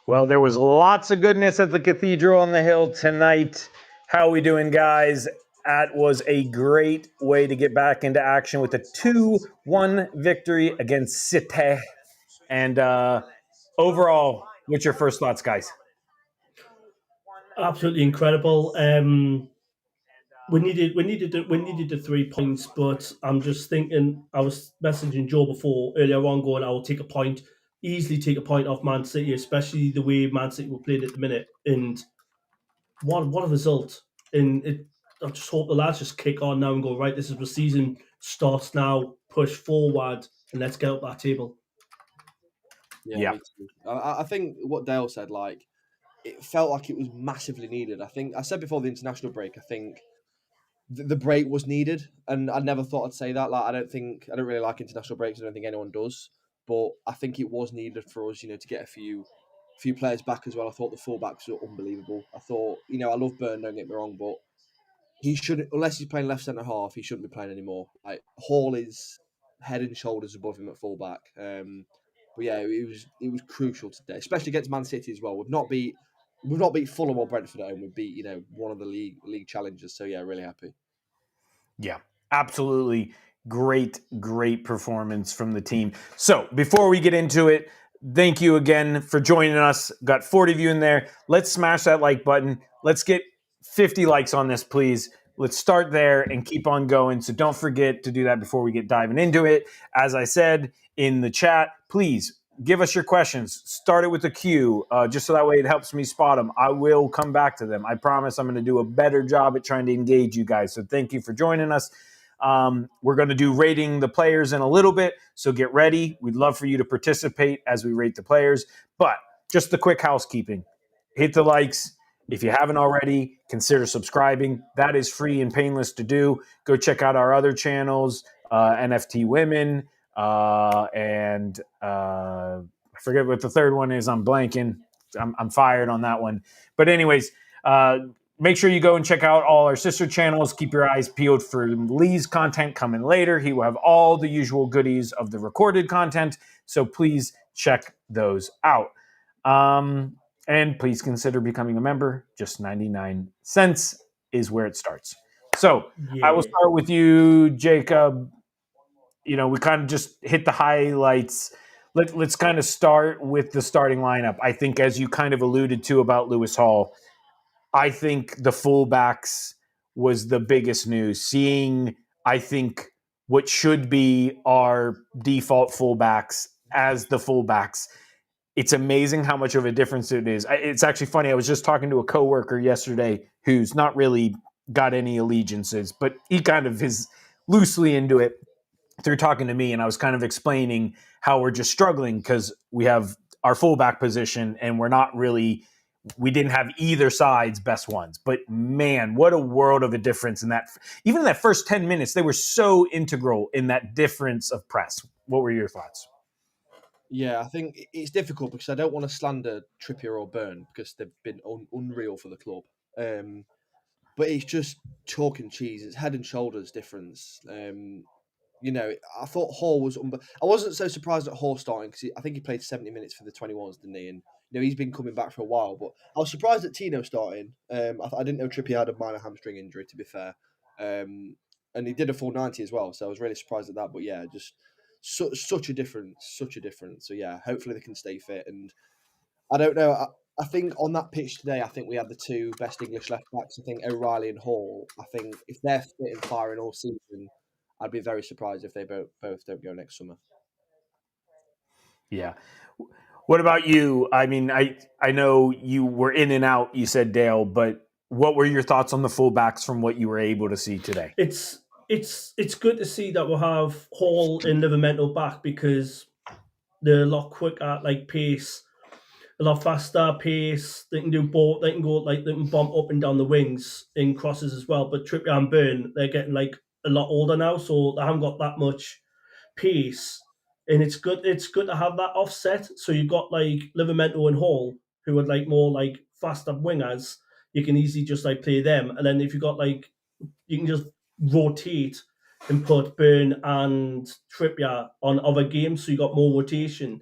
Well, there was lots of goodness at the Cathedral on the Hill tonight. How are we doing, guys? That was a great way to get back into action with a 2-1 victory against Cité. And overall, what's your first thoughts, guys? Absolutely incredible. We needed the 3 points, but I'm just thinking. I was messaging Joe earlier on, going, I will easily take a point off Man City, especially the way Man City were playing at the minute. And what a result! And I just hope the lads just kick on now and go, right, this is the season starts now. Push forward and let's get up that table. Yeah. Me too. I think what Dale said, like, it felt like it was massively needed. I think I said before the international break, I think the break was needed, and I never thought I'd say that. Like, I don't really like international breaks. I don't think anyone does, but I think it was needed for us, to get a few players back as well. I thought the fullbacks were unbelievable. I thought, I love Burn, don't get me wrong, but he shouldn't, unless he's playing left centre half, he shouldn't be playing anymore. Like, Hall is head and shoulders above him at fullback. But yeah, it was crucial today, especially against Man City as well. We've not beat Fulham or Brentford at home. We've beat one of the league challengers. So yeah, really happy. Yeah, absolutely great performance from the team. So before we get into it, thank you again for joining us. Got 40 of you in there. Let's smash that like button. Let's get 50 likes on this, please. Let's start there and keep on going. So don't forget to do that before we get diving into it. As I said in the chat, please give us your questions. Start it with a Q, just so that way it helps me spot them. I will come back to them. I promise I'm going to do a better job at trying to engage you guys. So thank you for joining us. We're going to do rating the players in a little bit, so get ready. We'd love for you to participate as we rate the players. But just the quick housekeeping. Hit the likes. If you haven't already, consider subscribing. That is free and painless to do. Go check out our other channels, NFT Women, and I forget what the third one is. I'm blanking. I'm fired on that one. But anyways, make sure you go and check out all our sister channels. Keep your eyes peeled for Lee's content coming later. He will have all the usual goodies of the recorded content. So please check those out. And please consider becoming a member. Just 99 cents is where it starts. So I will start with you, Jacob. We kind of just hit the highlights. Let's kind of start with the starting lineup. I think, as you kind of alluded to about Lewis Hall, I think the fullbacks was the biggest news. Seeing, I think, what should be our default fullbacks as the fullbacks. It's amazing how much of a difference it is. It's actually funny. I was just talking to a coworker yesterday who's not really got any allegiances, but he kind of is loosely into it through talking to me. And I was kind of explaining how we're just struggling because we have our fullback position and we didn't have either side's best ones. But man, what a world of a difference in that. Even in that first 10 minutes, they were so integral in that difference of press. What were your thoughts? Yeah, I think it's difficult because I don't want to slander Trippier or Burn because they've been unreal for the club. But it's just chalk and cheese. It's head and shoulders difference. I thought Hall was... I wasn't so surprised at Hall starting because I think he played 70 minutes for the 21s, didn't he? And he's been coming back for a while. But I was surprised at Tino starting. I didn't know Trippier had a minor hamstring injury, to be fair. And he did a full 90 as well, so I was really surprised at that. But yeah, just... such a difference. So yeah, hopefully they can stay fit. And I don't know. I think on that pitch today, I think we had the two best English left backs. I think O'Reilly and Hall. I think if they're fit and firing all season, I'd be very surprised if they both don't go next summer. Yeah. What about you? I mean, I know you were in and out, you said, Dale, but what were your thoughts on the fullbacks from what you were able to see today? It's good to see that we'll have Hall and Livramento back because they're a lot quicker, like pace, a lot faster pace. They can do both. They can bump up and down the wings in crosses as well. But Trippier and Burn, they're getting like a lot older now, so they haven't got that much pace. And it's good to have that offset. So you've got like Livramento and Hall, who are like more like faster wingers. You can easily just like play them. And then if you got like, you can just rotate and put Burn and Trippier on other games, so you got more rotation.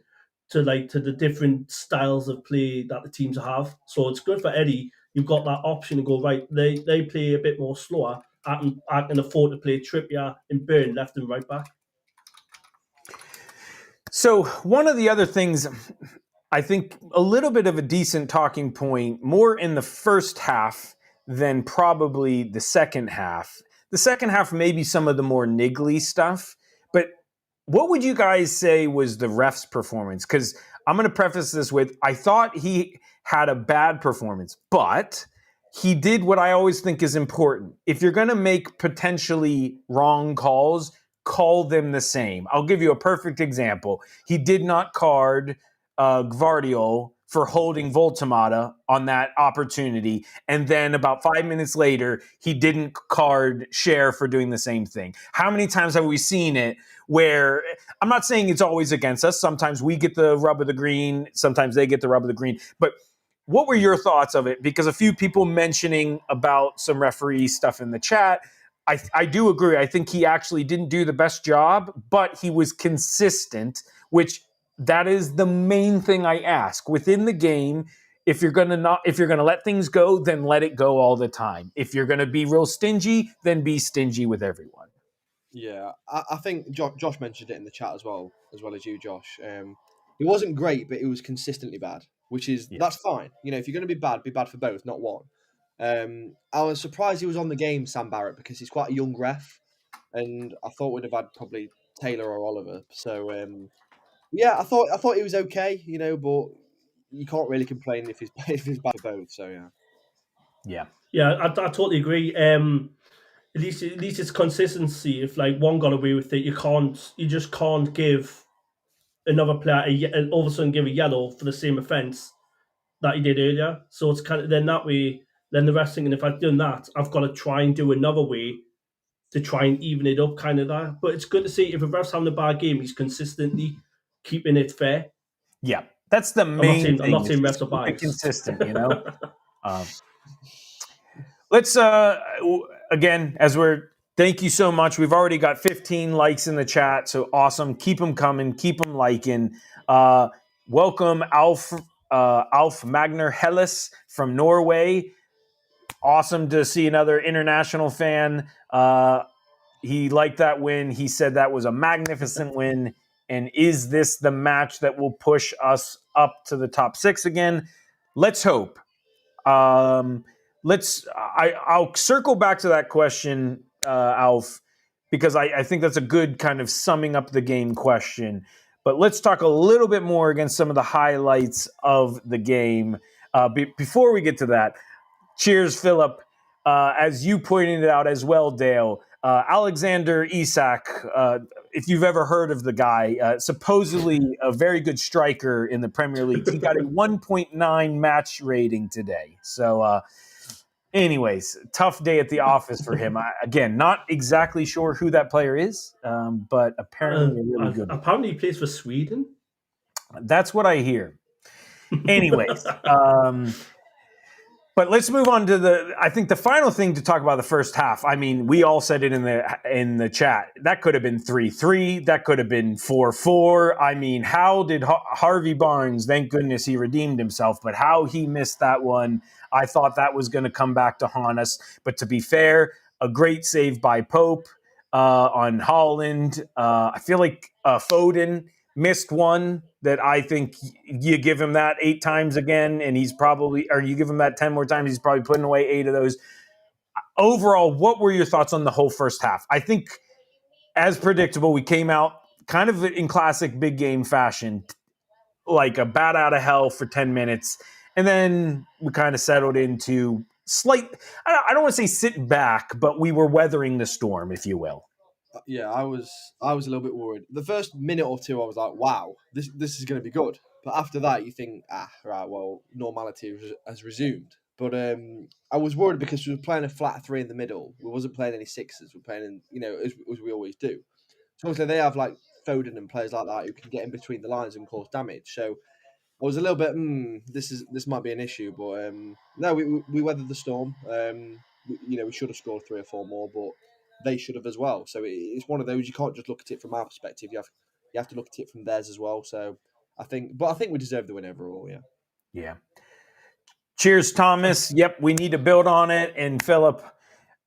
to the different styles of play that the teams have. So it's good for Eddie. You've got that option to go right. They play a bit more slower. I can afford to play Trippier and Burn left and right back. So one of the other things, I think a little bit of a decent talking point, more in the first half than probably the second half. The second half, maybe some of the more niggly stuff. But what would you guys say was the ref's performance? Because I'm going to preface this with, I thought he had a bad performance, but he did what I always think is important. If you're going to make potentially wrong calls, call them the same. I'll give you a perfect example. He did not card Guardiola for holding Woltemade on that opportunity. And then about 5 minutes later, he didn't card Schar for doing the same thing. How many times have we seen it where, I'm not saying it's always against us. Sometimes we get the rub of the green. Sometimes they get the rub of the green. But what were your thoughts of it? Because a few people mentioning about some referee stuff in the chat. I do agree. I think he actually didn't do the best job, but he was consistent, which that is the main thing I ask within the game. If you're gonna let things go, then let it go all the time. If you're gonna be real stingy, then be stingy with everyone. Yeah, I think Josh mentioned it in the chat as well as you, Josh. It wasn't great, but it was consistently bad, which is that's fine. You know, if you're going to be bad for both, not one. I was surprised he was on the game, Sam Barrett, because he's quite a young ref, and I thought we'd have had probably Taylor or Oliver. So yeah, I thought he was okay, you know, but you can't really complain if he's bad for both. So Yeah, I totally agree. At least it's consistency. If like one got away with it, you just can't give another player all of a sudden give a yellow for the same offence that he did earlier. So it's kind of then that way. Then the rest thinking if I've done that, I've got to try and do another way to try and even it up, kind of that. But it's good to see if a ref's having a bad game, he's consistently keeping it fair. Yeah, that's the main thing. I'm not saying Just refs are keep it biased. consistent, you know. Let's again, thank you so much. We've already got 15 likes in the chat, so awesome. Keep them coming. Keep them liking. Welcome, Alf Magner Hellis from Norway. Awesome to see another international fan. He liked that win. He said that was a magnificent win. And is this the match that will push us up to the top 6 again? Let's hope. I'll circle back to that question, Alf, because I think that's a good kind of summing up the game question. But let's talk a little bit more against some of the highlights of the game. Before we get to that, cheers, Philip. As you pointed out as well, Dale, Alexander Isak, if you've ever heard of the guy, supposedly a very good striker in the Premier League. He got a 1.9 match rating today. So anyways, tough day at the office for him. Again, not exactly sure who that player is, but apparently a really good one. Apparently he plays for Sweden. That's what I hear. Anyways, but let's move on to I think the final thing to talk about the first half. I mean, we all said it in the chat. That could have been 3-3. That could have been 4-4. I mean, how did Harvey Barnes, thank goodness he redeemed himself, but how he missed that one, I thought that was going to come back to haunt us. But to be fair, a great save by Pope on Haaland. I feel like Foden missed one that I think you give him that 8 times again, and you give him that 10 more times, he's probably putting away 8 of those. Overall, what were your thoughts on the whole first half? I think, as predictable, we came out kind of in classic big game fashion, like a bat out of hell for 10 minutes, and then we kind of settled into I don't want to say sit back, but we were weathering the storm, if you will. Yeah, I was a little bit worried. The first minute or two, I was like, "Wow, this is going to be good." But after that, you think, right, well, normality has resumed. But I was worried because we were playing a flat 3 in the middle. We wasn't playing any sixes. We're playing, as we always do. So obviously they have like Foden and players like that who can get in between the lines and cause damage. So I was a little bit, this might be an issue. But no, we weathered the storm. We should have scored 3 or 4 more, but they should have as well. So it's one of those, you can't just look at it from our perspective. You have to look at it from theirs as well. So I think we deserve the win overall. Yeah. Yeah. Cheers, Thomas. Yep, we need to build on it. And Philip,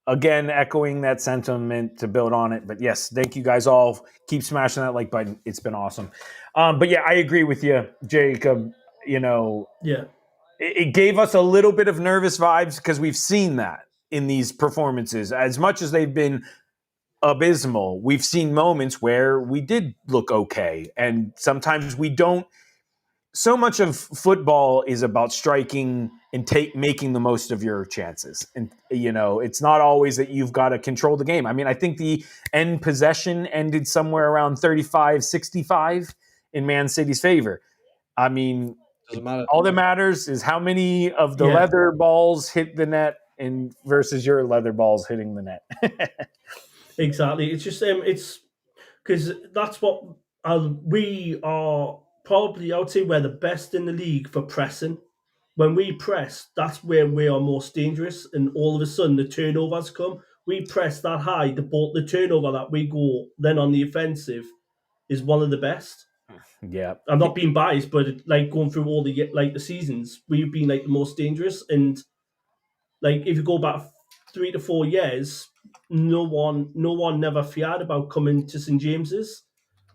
again, echoing that sentiment to build on it. But yes, thank you guys all. Keep smashing that like button. It's been awesome. But yeah, I agree with you, Jacob. Yeah. It gave us a little bit of nervous vibes because we've seen that in these performances. As much as they've been abysmal, we've seen moments where we did look okay. And sometimes we don't. So much of football is about striking and making the most of your chances. And, it's not always that you've got to control the game. I mean, I think the end possession ended somewhere around 35-65 in Man City's favor. I mean, Doesn't matter. All that matters is how many of the Yeah. leather balls hit the net and versus your leather balls hitting the net. Exactly. It's just it's because that's what we are probably. I would say we're the best in the league for pressing. When we press, that's where we are most dangerous. And all of a sudden, the turnovers come. We press that high. The turnover that we go then on the offensive is one of the best. Yeah. I'm not being biased, but like going through all the seasons, we've been like the most dangerous. And like if you go back 3 to 4 years, no one never feared about coming to St James's.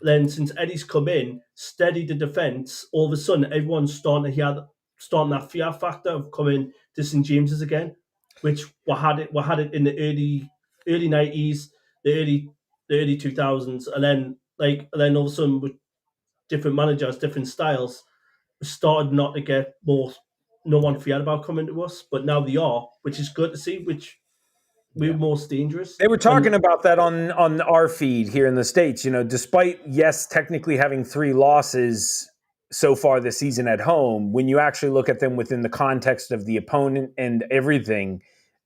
Then since Eddie's come in, steadied the defence, all of a sudden everyone's starting that fear factor of coming to St James's again, which we had it in the early 90s, the early 2000s, and then all of a sudden with different managers, different styles, we started not to get more. No one feared about coming to us, but now they are, which is good to see. Which we're most dangerous. They were talking about that on our feed here in the States. Despite, yes, technically having 3 losses so far this season at home, when you actually look at them within the context of the opponent and everything,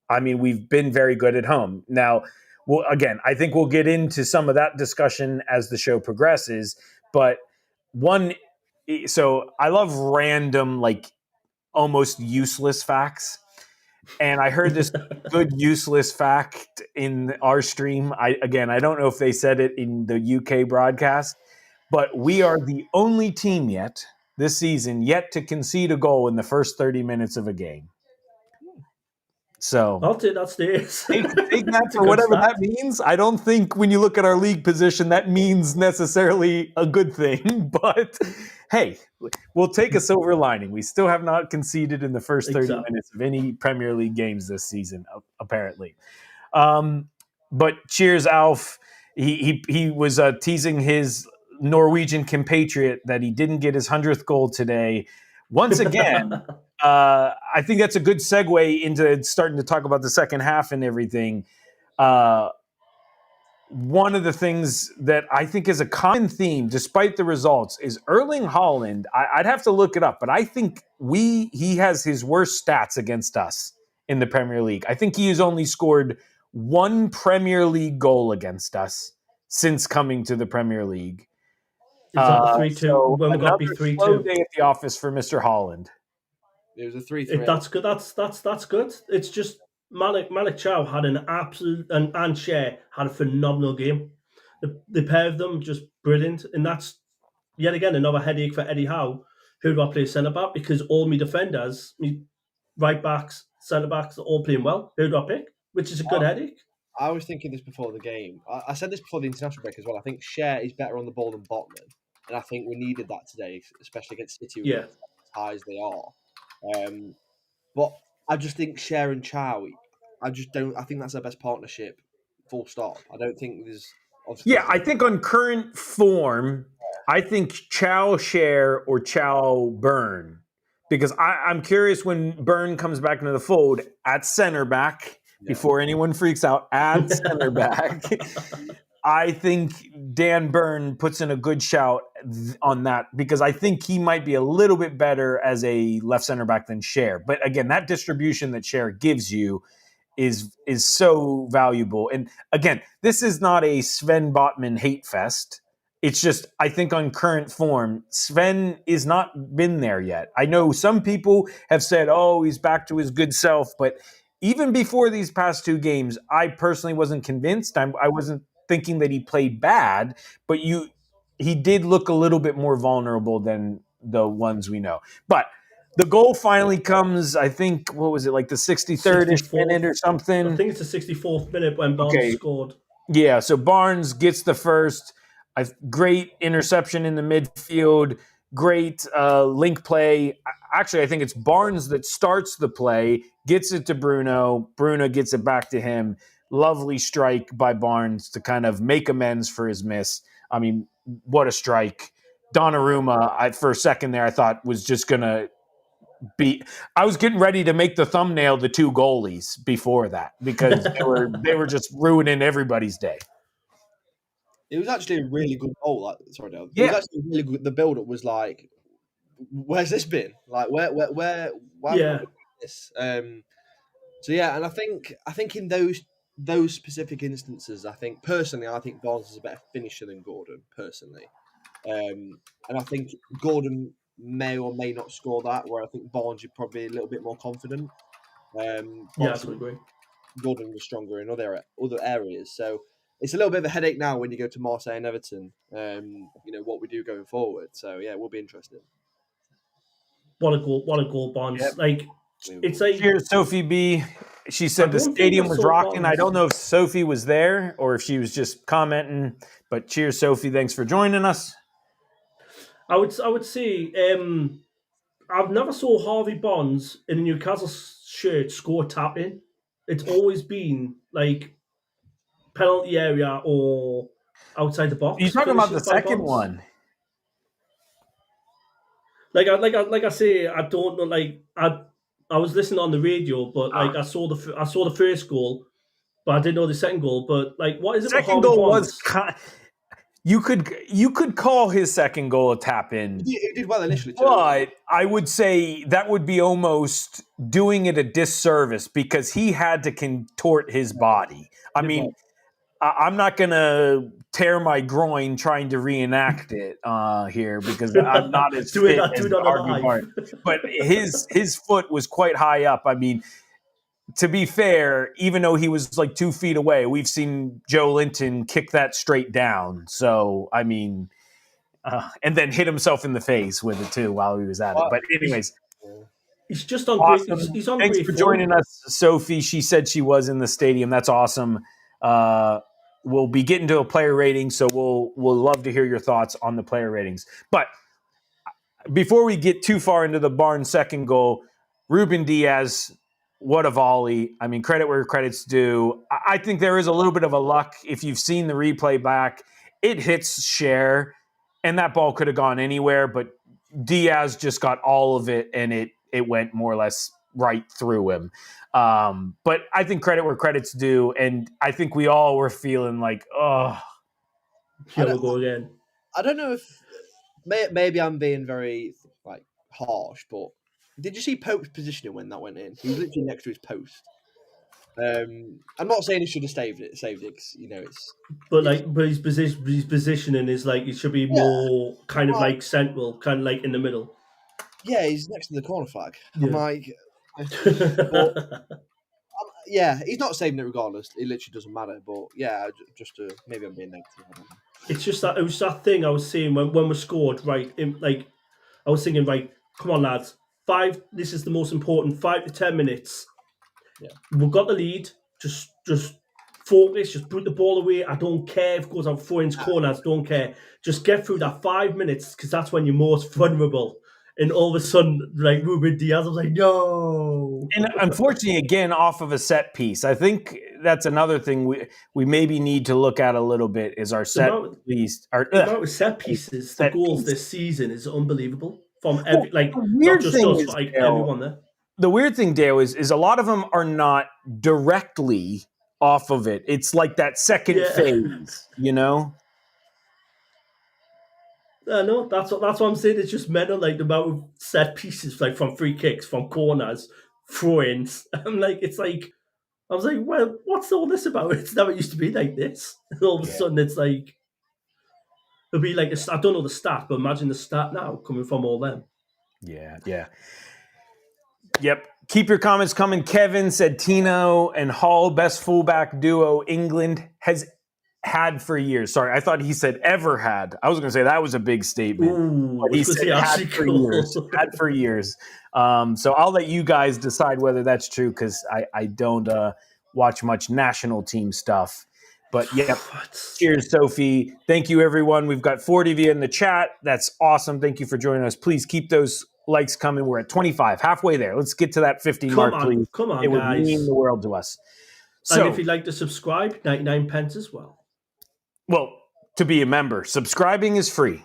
I mean, we've been very good at home. Now, well, again, I think we'll get into some of that discussion as the show progresses. But so I love random, like almost useless facts. And I heard this good useless fact in our stream. I don't know if they said it in the UK broadcast, but we are the only team yet this season yet to concede a goal in the first 30 minutes of a game. So I'll take that stairs. take that for whatever that means. I don't think when you look at our league position, that means necessarily a good thing. But hey, we'll take a silver lining. We still have not conceded in the first 30 minutes of any Premier League games this season, apparently. But cheers, Alf. He was teasing his Norwegian compatriot that he didn't get his 100th goal today. Once again, I think that's a good segue into starting to talk about the second half and everything. One of the things that I think is a common theme, despite the results, is Erling Haaland. I'd have to look it up, but I think he has his worst stats against us in the Premier League. I think he has only scored 1 Premier League goal against us since coming to the Premier League. Is that the 3-2? So when we got beat 3-2? Slow day at the office for Mr. Haaland. It was a 3-3. That's good. That's good. It's just Malik Chow had an absolute and Schar had a phenomenal game. The pair of them just brilliant, and that's yet again another headache for Eddie Howe. Who do I play centre back? Because all my defenders, me right backs, centre backs, are all playing well. Who do I pick? Which is a good headache. I was thinking this before the game. I said this before the international break as well. I think Schar is better on the ball than Botman, and I think we needed that today, especially against City, as high as they are. But I just think Schar and Chow, I think that's their best partnership, full stop. I don't think there's... I think on current form, I think Chow Schar or Chow Burn. Because I'm curious when Burn comes back into the fold at center back, before anyone freaks out, at center back. I think Dan Burn puts in a good shout on that because I think he might be a little bit better as a left center back than Schar. But again, that distribution that Schar gives you is so valuable. And again, this is not a Sven Botman hate fest. It's just, I think on current form, Sven is not been there yet. I know some people have said, oh, he's back to his good self. But even before these past 2 games, I personally wasn't convinced. I wasn't thinking that he played bad, but he did look a little bit more vulnerable than the ones we know. But the goal finally comes, I think, what was it, like the 63rd-ish minute or something? I think it's the 64th minute when Barnes scored. Yeah, so Barnes gets the first. Great interception in the midfield. Great link play. Actually, I think it's Barnes that starts the play, gets it to Bruno. Bruno gets it back to him. Lovely strike by Barnes to kind of make amends for his miss. I mean, what a strike. Donnarumma, for a second there, I thought was just going to be. I was getting ready to make the thumbnail the two goalies before that because they were just ruining everybody's day. It was actually a really good goal. Sorry, Dale. Yeah. It was actually really good. The build-up was like, where's this been? Like, why have we not been doing this? So yeah, and I think in those specific instances, I think Barnes is a better finisher than Gordon, personally. And I think Gordon may or may not score that, where I think Barnes is probably a little bit more confident. I agree. Gordon was stronger in other areas, so it's a little bit of a headache now when you go to Marseille and Everton. What we do going forward. So yeah, it will be interesting. What a goal, Barnes! Yep. It's like cheers, Sophie B. She said the stadium was rocking. I don't know if Sophie was there or if she was just commenting, but cheers, Sophie. Thanks for joining us. I would say I've never saw Harvey Barnes in a Newcastle shirt score tap in. It's always been like penalty area or outside the box. You're talking about the second one. Like I say, I don't know. Like I was listening on the radio, but like I saw the first goal, but I didn't know the second goal. But like, what is it? Second goal was you could call his second goal a tap in. He did well initially, too. But I would say that would be almost doing it a disservice because he had to contort his body. I mean, I'm not going to tear my groin trying to reenact it here because I'm not as fit as Harvey Barnes. But his foot was quite high up. I mean, to be fair, even though he was like 2 feet away, we've seen Joe Linton kick that straight down. So, I mean, and then hit himself in the face with it too while he was at it. But anyways. He's just on awesome. Great. He's on Thanks great for form. joining us, Sophie. She said she was in the stadium. That's awesome. We'll be getting to a player rating, so we'll love to hear your thoughts on the player ratings. But before we get too far into the Barnes second goal, Ruben Dias, what a volley. I mean, credit where credit's due. I think there is a little bit of a luck. If you've seen the replay back, it hits Schar, and that ball could have gone anywhere, but Diaz just got all of it, and it went more or less right through him. But I think credit where credit's due, and I think we all were feeling like, here we'll go again. I don't know if maybe I'm being very like harsh, but did you see Pope's positioning when that went in? He was literally next to his post. I'm not saying he should have saved it. It's but his positioning is like it should be more kind of like central, kind of like in the middle. Yeah, he's next to the corner flag. Yeah. I'm like, he's not saving it regardless. It literally doesn't matter. But yeah, maybe I'm being negative. I don't know. It's just that it was that thing I was saying when we scored. Right, I was thinking, right, come on, lads, this is the most important 5 to 10 minutes. Yeah, we've got the lead. Just focus. Just put the ball away. I don't care if it goes out 4 inch corners. Don't care. Just get through that 5 minutes because that's when you're most vulnerable. And all of a sudden, like Ruben Dias, I was like, no. And unfortunately, again, off of a set piece. I think that's another thing we maybe need to look at a little bit is our set piece. The amount of set pieces, the goals this season is unbelievable. From not just us, but like everyone there. The weird thing, Dale, is a lot of them are not directly off of it. It's like that second phase, you know? No, that's what I'm saying. It's just mental, like the amount of set pieces, like from free kicks, from corners, throw-ins. I was like, well, what's all this about? It's never used to be like this. And all of a sudden, it's like it'll be like I don't know the stat, but imagine the stat now coming from all them. Yeah. Yep. Keep your comments coming. Kevin said Tino and Hall, best fullback duo England has had for years. Sorry, I thought he said ever had. I was going to say that was a big statement. Ooh, But he said had for years. Had for years. So I'll let you guys decide whether that's true because I don't watch much national team stuff. But yeah, cheers, Sophie. Thank you, everyone. We've got 40 of you in the chat. That's awesome. Thank you for joining us. Please keep those likes coming. We're at 25, halfway there. Let's get to that 50 mark, please. Come on, it would guys. mean the world to us. So, and if you'd like to subscribe, 99 pence as well. Well, to be a member, subscribing is free.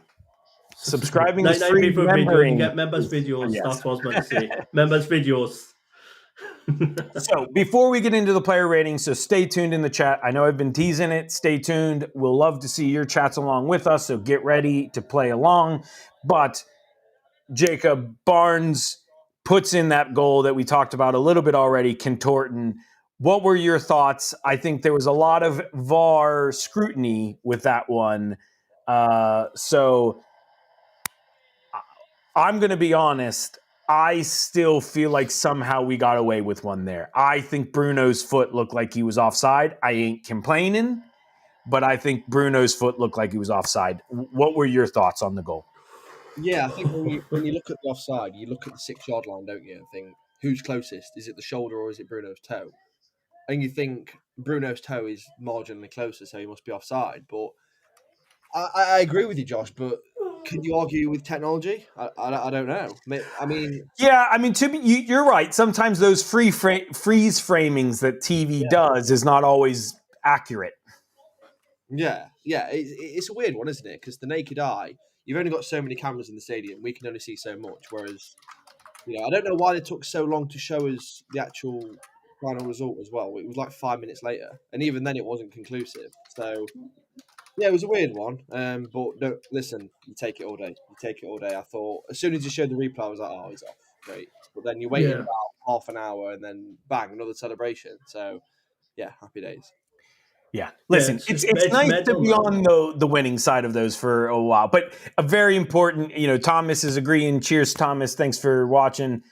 Subscribing is free. People video, you get members videos. Yes. That's what I was meant to say. Members videos. So before we get into the player ratings, so stay tuned in the chat. I know I've been teasing it. Stay tuned. We'll love to see your chats along with us, so get ready to play along. But Jacob, Barnes puts in that goal that we talked about a little bit already, contorting. What were your thoughts? I think there was a lot of VAR scrutiny with that one. So I'm going to be honest. I still feel like somehow we got away with one there. I think Bruno's foot looked like he was offside. I ain't complaining, but I think Bruno's foot looked like he was offside. What were your thoughts on the goal? Yeah, I think when you look at the offside, you look at the 6-yard line, don't you, and think, who's closest? Is it the shoulder or is it Bruno's toe? And you think Bruno's toe is marginally closer, so he must be offside. But I agree with you, Josh, but can you argue with technology? I don't know. I mean, yeah. I mean, you're right. Sometimes those freeze framings that TV does is not always accurate. Yeah. It's a weird one, isn't it? Because the naked eye, you've only got so many cameras in the stadium. We can only see so much. Whereas, I don't know why they took so long to show us the actual final result as well. It was like 5 minutes later, and even then, it wasn't conclusive. So. Yeah, it was a weird one. But no, listen, you take it all day. I thought as soon as you showed the replay, I was like, oh, he's off. Great. But then you waited about half an hour and then bang, another celebration. So yeah, happy days. Yeah. Listen, it's nice to be on the winning side of those for a while. But a very important, Thomas is agreeing. Cheers, Thomas. Thanks for watching.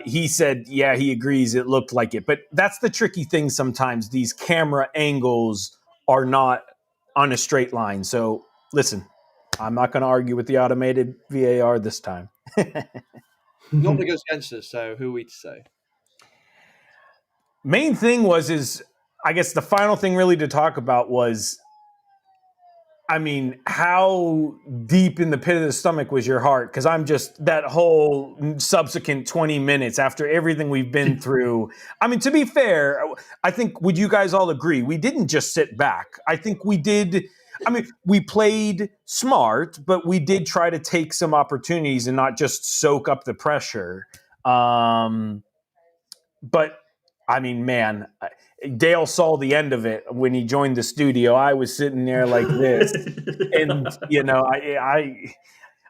He said, yeah, he agrees. It looked like it. But that's the tricky thing sometimes. These camera angles are not on a straight line. So listen, I'm not going to argue with the automated VAR this time. Nobody goes against us, so who are we to say? Main thing is I guess the final thing really to talk about was, I mean, how deep in the pit of the stomach was your heart? Because I'm just that whole subsequent 20 minutes after everything we've been through. I mean, to be fair, I think, would you guys all agree? We didn't just sit back. I think we did. I mean, we played smart, but we did try to take some opportunities and not just soak up the pressure. But I mean, man, Dale saw the end of it when he joined the studio. I was sitting there like this. And,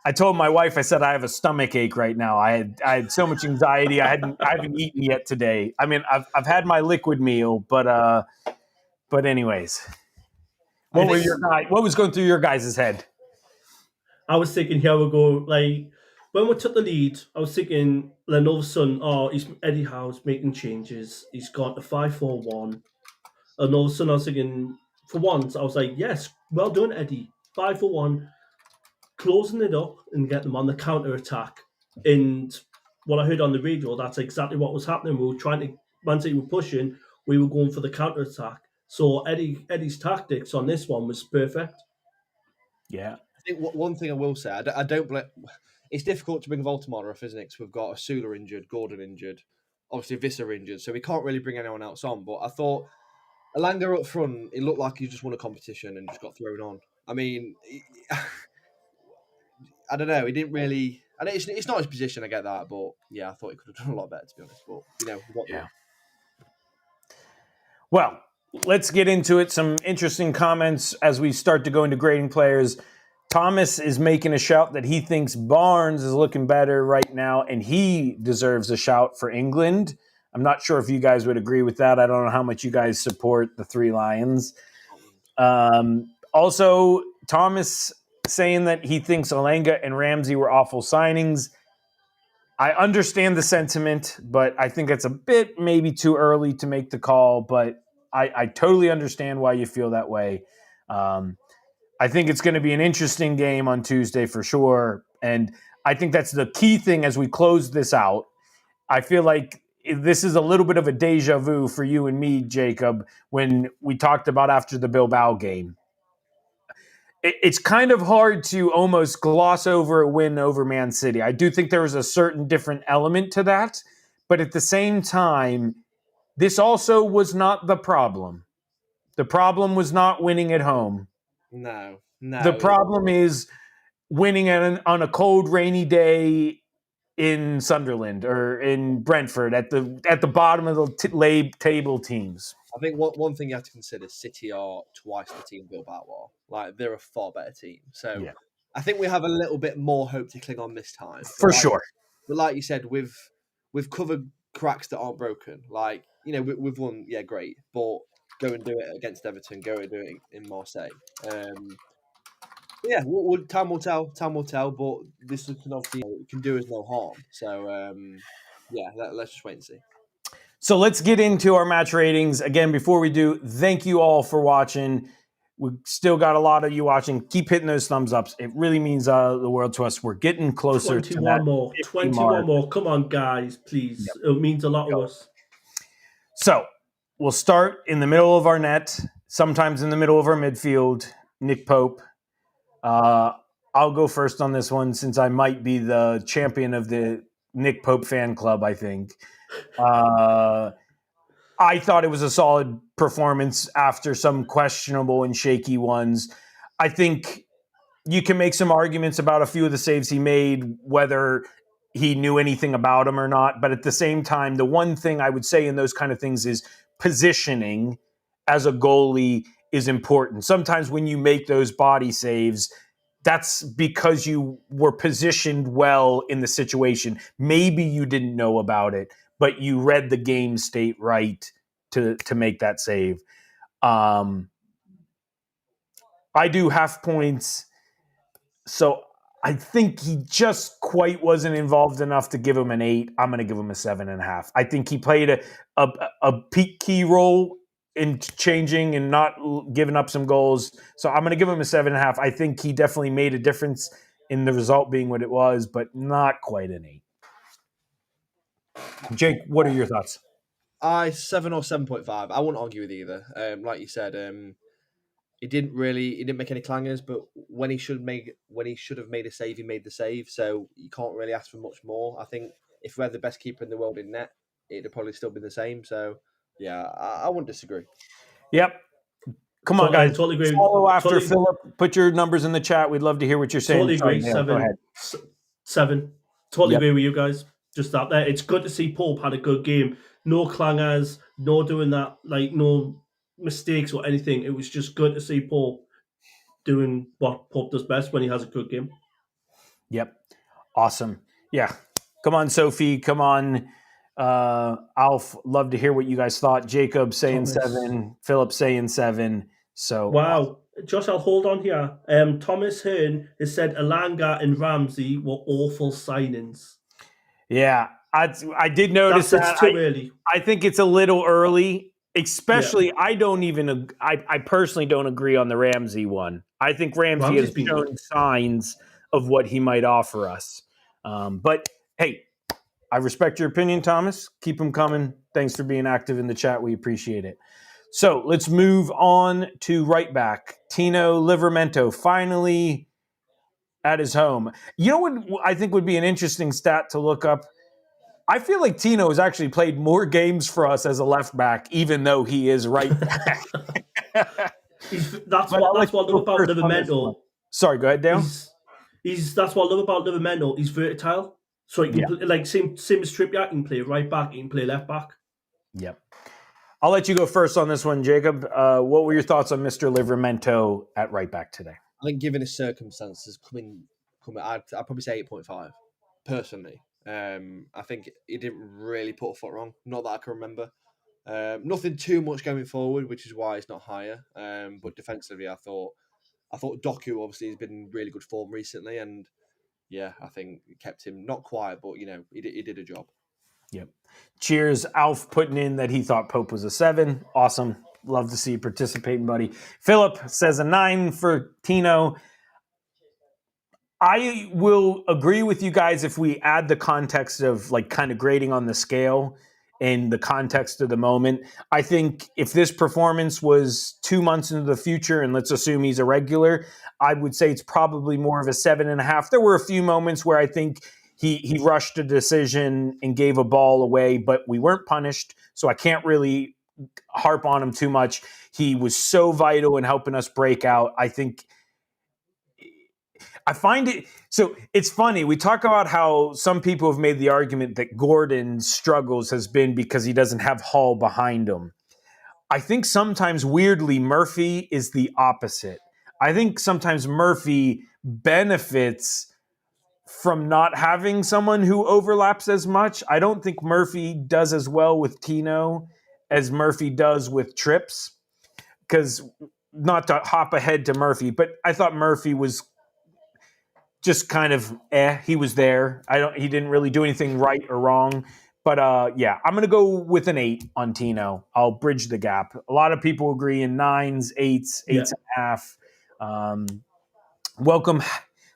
I told my wife, I said, I have a stomach ache right now. I had so much anxiety. I haven't eaten yet today. I mean, I've had my liquid meal, but anyways, what was going through your guys' head? I was thinking, here we go. Like, when we took the lead, I was thinking, then all of a sudden, Eddie Howe's making changes. He's gone to 5-4-1. And all of a sudden, I was thinking, for once, I was like, yes, well done, Eddie. 5-4-1, closing it up and get them on the counter attack. And what I heard on the radio, that's exactly what was happening. We were trying to, once they were pushing, we were going for the counter attack. So Eddie's tactics on this one was perfect. Yeah. I think one thing I will say, I don't blame. It's difficult to bring Woltemade off, isn't it? Because we've got Asula injured, Gordon injured, obviously Visser injured, so we can't really bring anyone else on. But I thought Alanga up front, it looked like he just won a competition and just got thrown on. I mean, I don't know. He didn't really. It's not his position. I get that, but yeah, I thought he could have done a lot better, to be honest. But yeah. Well, let's get into it. Some interesting comments as we start to go into grading players. Thomas is making a shout that he thinks Barnes is looking better right now, and he deserves a shout for England. I'm not sure if you guys would agree with that. I don't know how much you guys support the Three Lions. Also, Thomas saying that he thinks Alanga and Ramsey were awful signings. I understand the sentiment, but I think it's a bit maybe too early to make the call, but I totally understand why you feel that way. I think it's going to be an interesting game on Tuesday for sure. And I think that's the key thing as we close this out. I feel like this is a little bit of a deja vu for you and me, Jacob, when we talked about after the Bilbao game. It's kind of hard to almost gloss over a win over Man City. I do think there was a certain different element to that. But at the same time, this also was not the problem. The problem was not winning at home. No. The problem is winning on a cold, rainy day in Sunderland or in Brentford at the bottom of the table teams. I think one thing you have to consider: City are twice the team Bilbao are. Like, they're a far better team. So Yeah. I think we have a little bit more hope to cling on this time. For sure. But like you said, we've covered cracks that aren't broken. Like, we've won, yeah, great, but go and do it against Everton. Go and do it in Marseille. Yeah, time will tell. Time will tell. But this can obviously can do us no harm. So yeah, let's just wait and see. So let's get into our match ratings. Again, before we do, thank you all for watching. We've still got a lot of you watching. Keep hitting those thumbs ups. It really means the world to us. We're getting closer to that 21 more. Come on, guys, please. Yep. It means a lot to us. So we'll start in the middle of our net, sometimes in the middle of our midfield. Nick Pope. I'll go first on this one since I might be the champion of the Nick Pope fan club, I think. I thought it was a solid performance after some questionable and shaky ones. I think you can make some arguments about a few of the saves he made, whether he knew anything about them or not. But at the same time, the one thing I would say in those kind of things is positioning as a goalie is important. Sometimes when you make those body saves, that's because you were positioned well in the situation. Maybe you didn't know about it, but you read the game state right to make that save. I do half points, so I think he just quite wasn't involved enough to give him an 8. I'm going to give him a 7.5. I think he played a peak key role in changing and not giving up some goals. So I'm going to give him a 7.5. I think he definitely made a difference in the result being what it was, but not quite an 8. Jake, what are your thoughts? 7 or 7.5. I won't argue with either. Like you said, he didn't make any clangers, but when he should have made a save, he made the save. So you can't really ask for much more. I think if we had the best keeper in the world in net, it'd probably still be the same. So yeah, I wouldn't disagree. Yep. Come on, guys. Totally agree. Follow after Philip. Put your numbers in the chat. We'd love to hear what you're saying. Totally agree. 7. Totally agree with you guys. Just that there. It's good to see Pope had a good game. No clangers, no doing that, like no mistakes or anything. It was just good to see Pope doing what Pope does best when he has a good game. Yep. Awesome. Yeah. Come on, Sophie. Come on, Alf. Love to hear what you guys thought. Jacob saying Thomas. 7. Philip saying 7. So wow. Awesome. Josh, I'll hold on here. Thomas Hearn has said Alanga and Ramsey were awful signings. Yeah, I did notice that. It's too early. I think it's a little early, especially I personally don't agree on the Ramsey one. I think Ramsey has shown signs of what he might offer us. But hey, I respect your opinion, Thomas. Keep them coming. Thanks for being active in the chat. We appreciate it. So let's move on to right back. Tino Livramento finally at his home. You know what I think would be an interesting stat to look up? I feel like Tino has actually played more games for us as a left back, even though he is right back. That's what I love about Livramento. Sorry, go ahead, Dale. That's what I love about Livramento. He's versatile. So he can play, same as Trippier, he can play right back, he can play left back. Yep. I'll let you go first on this one, Jacob. What were your thoughts on Mr. Livramento at right back today? I think given his circumstances, I'd probably say 8.5, personally. I think he didn't really put a foot wrong. Not that I can remember. Nothing too much going forward, which is why it's not higher. But defensively, I thought Doku obviously has been in really good form recently, and yeah, I think it kept him not quiet, but he did a job. Yep. Cheers, Alf putting in that he thought Pope was a 7. Awesome. Love to see you participating, buddy. Philip says a 9 for Tino. I will agree with you guys if we add the context of like kind of grading on the scale in the context of the moment. I think if this performance was 2 months into the future, and let's assume he's a regular, I would say it's probably more of a 7.5. There were a few moments where I think he rushed a decision and gave a ball away, but we weren't punished, so I can't really harp on him too much. He was so vital in helping us break out. I think I find it so it's funny. We talk about how some people have made the argument that Gordon's struggles has been because he doesn't have Hall behind him. I think sometimes weirdly Murphy is the opposite. I think sometimes Murphy benefits from not having someone who overlaps as much. I don't think Murphy does as well with Tino as Murphy does with Trips, because not to hop ahead to Murphy, but I thought Murphy was just kind of he was there. He didn't really do anything right or wrong. But yeah, I'm gonna go with an 8 on Tino. I'll bridge the gap. A lot of people agree in 9s, 8s, 8.5. Welcome,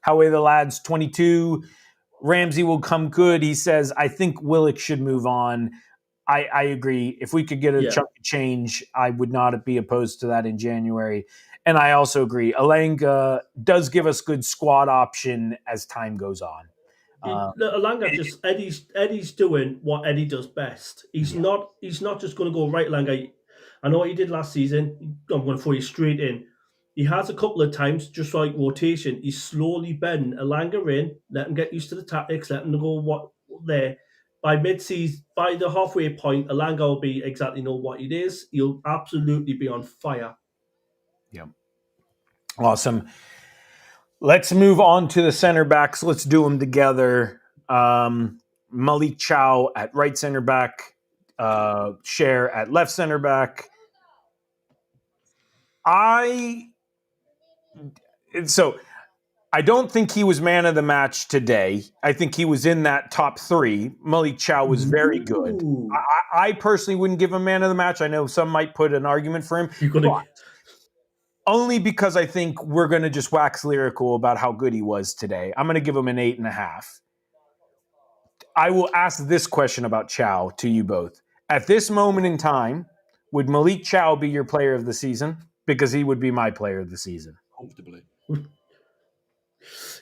how are the lads? 22. Ramsey will come good. He says, I think Willock should move on. I agree. If we could get a chunk of change, I would not be opposed to that in January. And I also agree. Alanga does give us good squad option as time goes on. Alanga Eddie's doing what Eddie does best. He's not just going to go right Alanga. I know what he did last season. I'm going to throw you straight in. He has a couple of times, just like rotation, he's slowly bending Alanga in, let him get used to the tactics, let him go there. By mid-season, by the halfway point, Alanga will be exactly know what it is. He'll absolutely be on fire. Yep. Awesome. Let's move on to the center backs. Let's do them together. Malik Chow at right center back, Schar at left center back. I don't think he was man of the match today. I think he was in that top 3. Malik Chow was very good. I personally wouldn't give him man of the match. I know some might put an argument for him. But only because I think we're going to just wax lyrical about how good he was today. I'm going to give him an 8.5. I will ask this question about Chow to you both. At this moment in time, would Malik Chow be your player of the season? Because he would be my player of the season. Comfortably.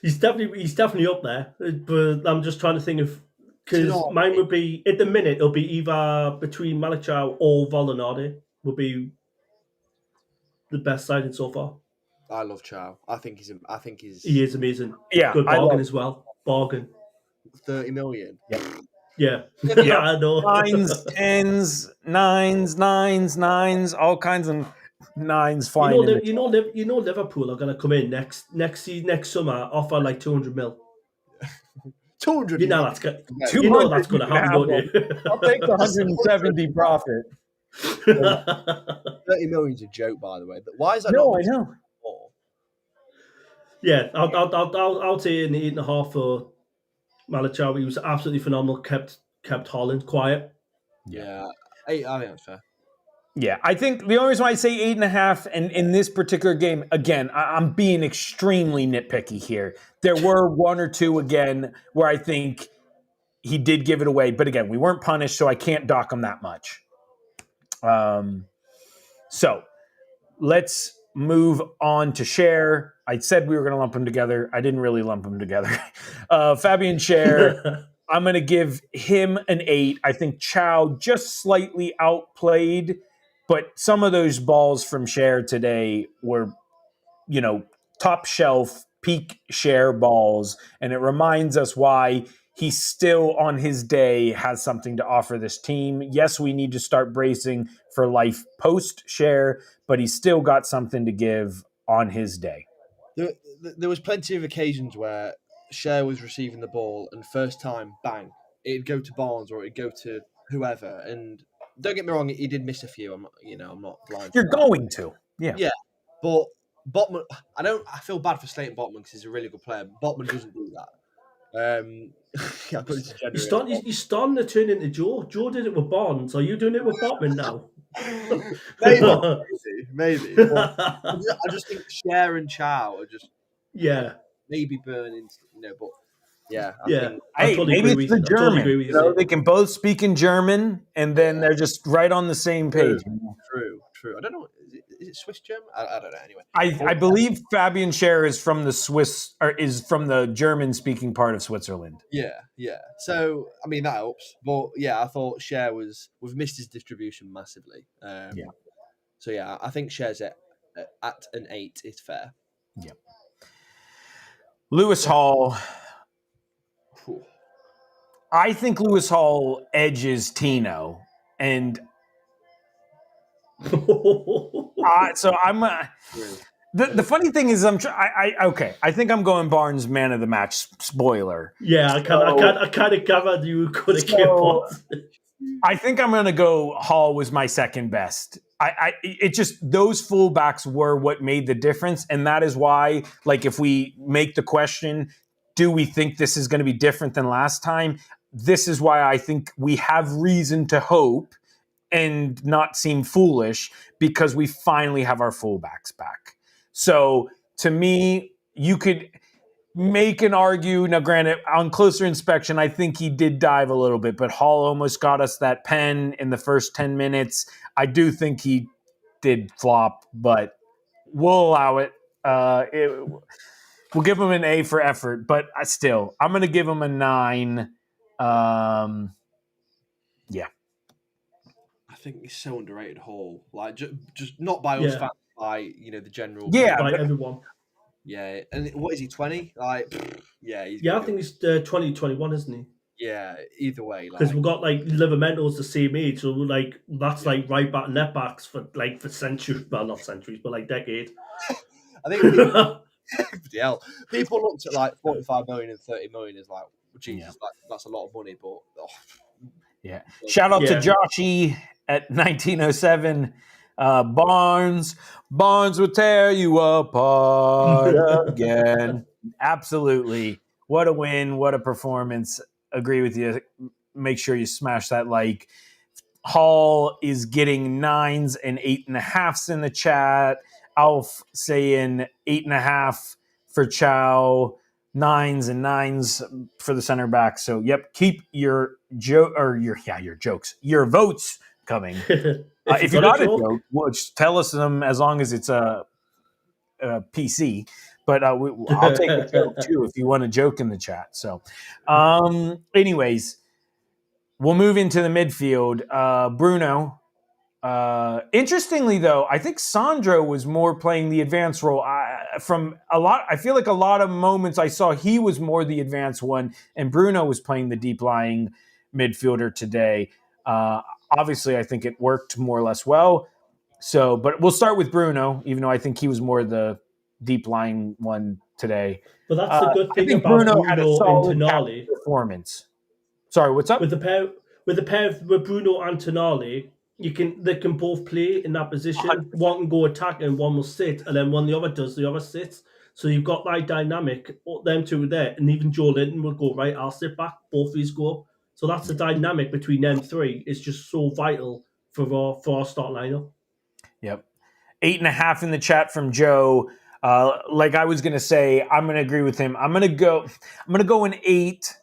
He's definitely up there, but I'm just trying to think of, because mine would be at the minute it'll be either between Malik Chow or Valdenade would be the best signing so far. I love Chow. I think he's. He is amazing. Yeah, good bargain as well. Bargain. 30 million. Yeah. Yeah. I know. 9s, 10s, 9s, all kinds of 9s flying. You know Liverpool are going to come in next summer, offer like 200 mil. 200. You know that's going to happen, don't you? I'll take the 170 profit. 30 million's a joke, by the way. Why is that? No, I know. More? Yeah, I'll say an 8.5 for Malik Chow. He was absolutely phenomenal. Kept Holland quiet. Yeah, I think that's fair. Yeah, I think the only reason why I say 8.5, and in this particular game, again, I'm being extremely nitpicky here. There were one or two, again, where I think he did give it away. But again, we weren't punished, so I can't dock him that much. So let's move on to Schar. I said we were going to lump them together. I didn't really lump them together. Fabian Schar, I'm going to give him an 8. I think Chow just slightly outplayed, but some of those balls from Schar today were, top shelf, peak Schar balls. And it reminds us why he still, on his day, has something to offer this team. Yes, we need to start bracing for life post-Schar, but he's still got something to give on his day. There was plenty of occasions where Schar was receiving the ball and first time, bang, it'd go to Barnes or it'd go to whoever. And don't get me wrong, he did miss a few. I'm not blind. You're going to. Yeah. Yeah. But Botman, I feel bad for slating Botman because he's a really good player. Botman doesn't do that. You're starting to turn into Joe. Joe did it with Barnes. Are you doing it with Botman now? Maybe. But I just think Schär and Chow are just yeah, maybe burning, but I yeah. think I Hey, totally maybe agree it's with the you. I totally German. agree with You you. know, Sid. they can both speak in German, and then they're just right on the same page. true. I don't know. Is it Swiss German? I don't know. Anyway, I believe Fabian Schar is from the Swiss, or is from the German-speaking part of Switzerland. yeah. So I mean that helps, but I thought Schär we've missed his distribution massively. Yeah. So I think Schär's at an 8 is fair. Yeah. Lewis Hall. Whew. I think Lewis Hall edges Tino, and so I'm. The funny thing is, I think I'm going Barnes man of the match spoiler. Yeah, I kind of gathered you were going to get Barnes. I think I'm going to go Hall was my second best. It just, those fullbacks were what made the difference. And that is why, like, if we make the question, do we think this is going to be different than last time? This is why I think we have reason to hope and not seem foolish, because we finally have our fullbacks back. So to me, you could make an argue. Now, granted, on closer inspection, I think he did dive a little bit, but Hall almost got us that pen in the first 10 minutes. I do think he did flop, but we'll allow it. We'll give him an A for effort, but still, I'm going to give him a 9. Yeah. I think he's so underrated. Hall, like just not by us fans, by the general. Yeah, by everyone. Yeah, and what is he? 20? Like, he's I think he's 2021, isn't he? Yeah, either way, because we've got like Livermentals the same age, so like that's like right back left backs for centuries, well not centuries, but like decades. I think people looked at like 45 million and 30 million as like, Jesus, that's a lot of money, but yeah. Shout out to Joshy at 1907. Barnes will tear you apart again. Absolutely. What a win. What a performance. Agree with you. Make sure you smash that like. Hall is getting 9s and 8.5s in the chat. Alf saying 8.5 for Chow, 9s and 9s for the center back. So, yep, keep your jokes, your votes coming. If you got a joke, tell us them as long as it's a PC. But I'll take a joke too if you want a joke in the chat. So, anyways, we'll move into the midfield. Bruno. Interestingly, though, I think Sandro was more playing the advanced role. I feel like a lot of moments I saw he was more the advanced one, and Bruno was playing the deep lying midfielder today. Obviously, I think it worked more or less well. So, but we'll start with Bruno, even though I think he was more the deep lying one today. But that's the good thing about Bruno had a solid and Tonali performance. Sorry, what's up? With the pair with Bruno and Tonali, they can both play in that position. 100%. One can go attack and one will sit, and then when the other does, the other sits. So you've got that dynamic. Them two are there, and even Joe Linton will go right. I'll sit back. Both of these go up. So that's the dynamic between them three. It's just so vital for our start lineup. Yep, 8.5 in the chat from Joe. Like I was gonna say, I'm gonna agree with him. I'm gonna go an 8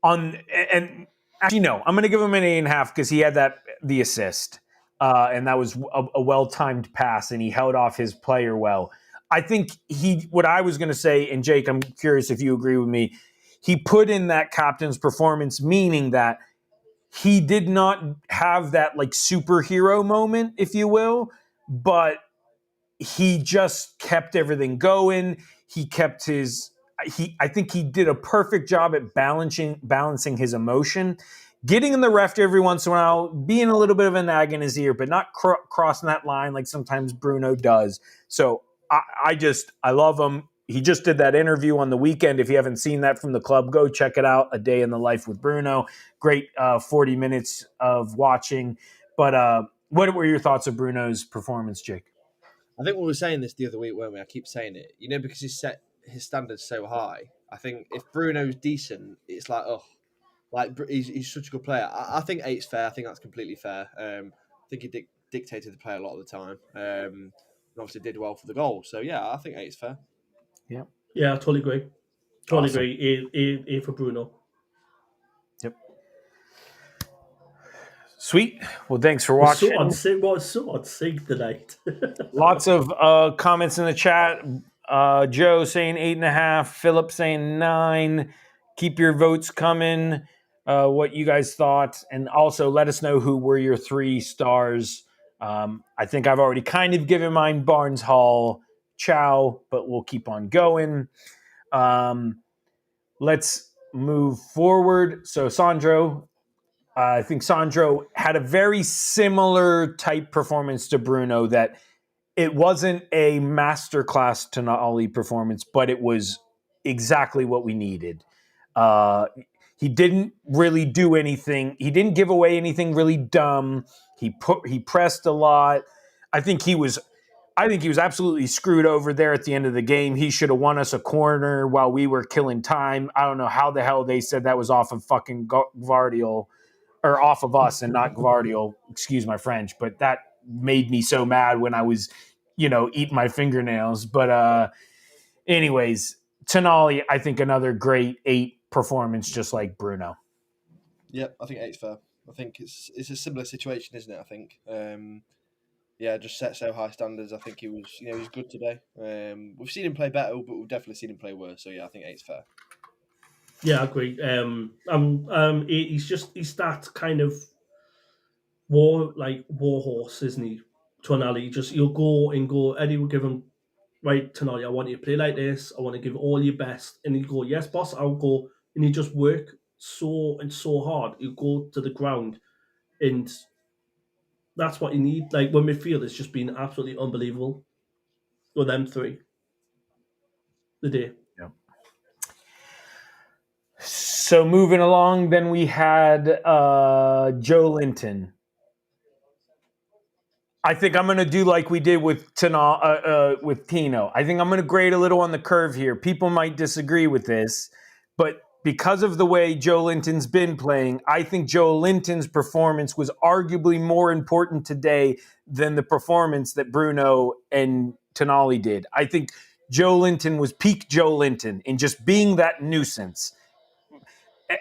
on, and actually no, I'm gonna give him an 8.5 because he had the assist, and that was a well-timed pass, and he held off his player well. I think what I was gonna say, and Jake, I'm curious if you agree with me. He put in that captain's performance, meaning that he did not have that like superhero moment, if you will, but he just kept everything going. He kept I think he did a perfect job at balancing his emotion, getting in the ref every once in a while, being a little bit of a nag in his ear, but not crossing that line like sometimes Bruno does. So I love him. He just did that interview on the weekend. If you haven't seen that from the club, go check it out. A Day in the Life with Bruno. Great 40 minutes of watching. But what were your thoughts of Bruno's performance, Jake? I think we were saying this the other week, weren't we? I keep saying it. Because he's set his standards so high. I think if Bruno's decent, it's like, he's such a good player. I think 8's fair. I think that's completely fair. think he dictated the play a lot of the time. And obviously did well for the goal. So yeah, I think 8 is fair. Yeah. Yeah, I totally agree. Totally Awesome. agree. A for Bruno. Yep. Sweet. Well, thanks for We're watching. so on sync. Well, so on sync tonight. Lots of comments in the chat. Joe saying 8.5. Philip saying 9. Keep your votes coming. What you guys thought, and also let us know who were your 3 stars. I think I've already kind of given mine. Barnes, Hall, Chow, but we'll keep on going. Let's move forward. So Sandro, I think Sandro had a very similar type performance to Bruno, that it wasn't a masterclass Tonali performance, but it was exactly what we needed. He didn't really do anything. He didn't give away anything really dumb. He pressed a lot. I think he was absolutely screwed over there at the end of the game. He should have won us a corner while we were killing time. I don't know how the hell they said that was off of fucking Guardiola, or off of us and not Guardiola. Excuse my French, but that made me so mad when I was, eating my fingernails. But anyways, Tonali, I think another great 8 performance, just like Bruno. Yeah, I think 8 is fair. I think it's a similar situation, isn't it? I think. Just set so high standards. I think he was good today. We've seen him play better, but we've definitely seen him play worse. So yeah, I think 8 is fair. Yeah, I agree. He's that kind of war horse, isn't he? Tonali, you'll go and go. Eddie will give him, right, Tonali, I want you to play like this. I want to give all your best, and he'd go, yes, boss, I'll go, and he just work so hard. You go to the ground, and that's what you need. Like when midfield, it's just been absolutely unbelievable with them 3. The day. Yeah. So moving along, then we had Joe Linton. I think I'm going to do like we did with Tino. I think I'm going to grade a little on the curve here. People might disagree with this, but because of the way Joe Linton's been playing, I think Joe Linton's performance was arguably more important today than the performance that Bruno and Tonali did. I think Joe Linton was peak Joe Linton in just being that nuisance.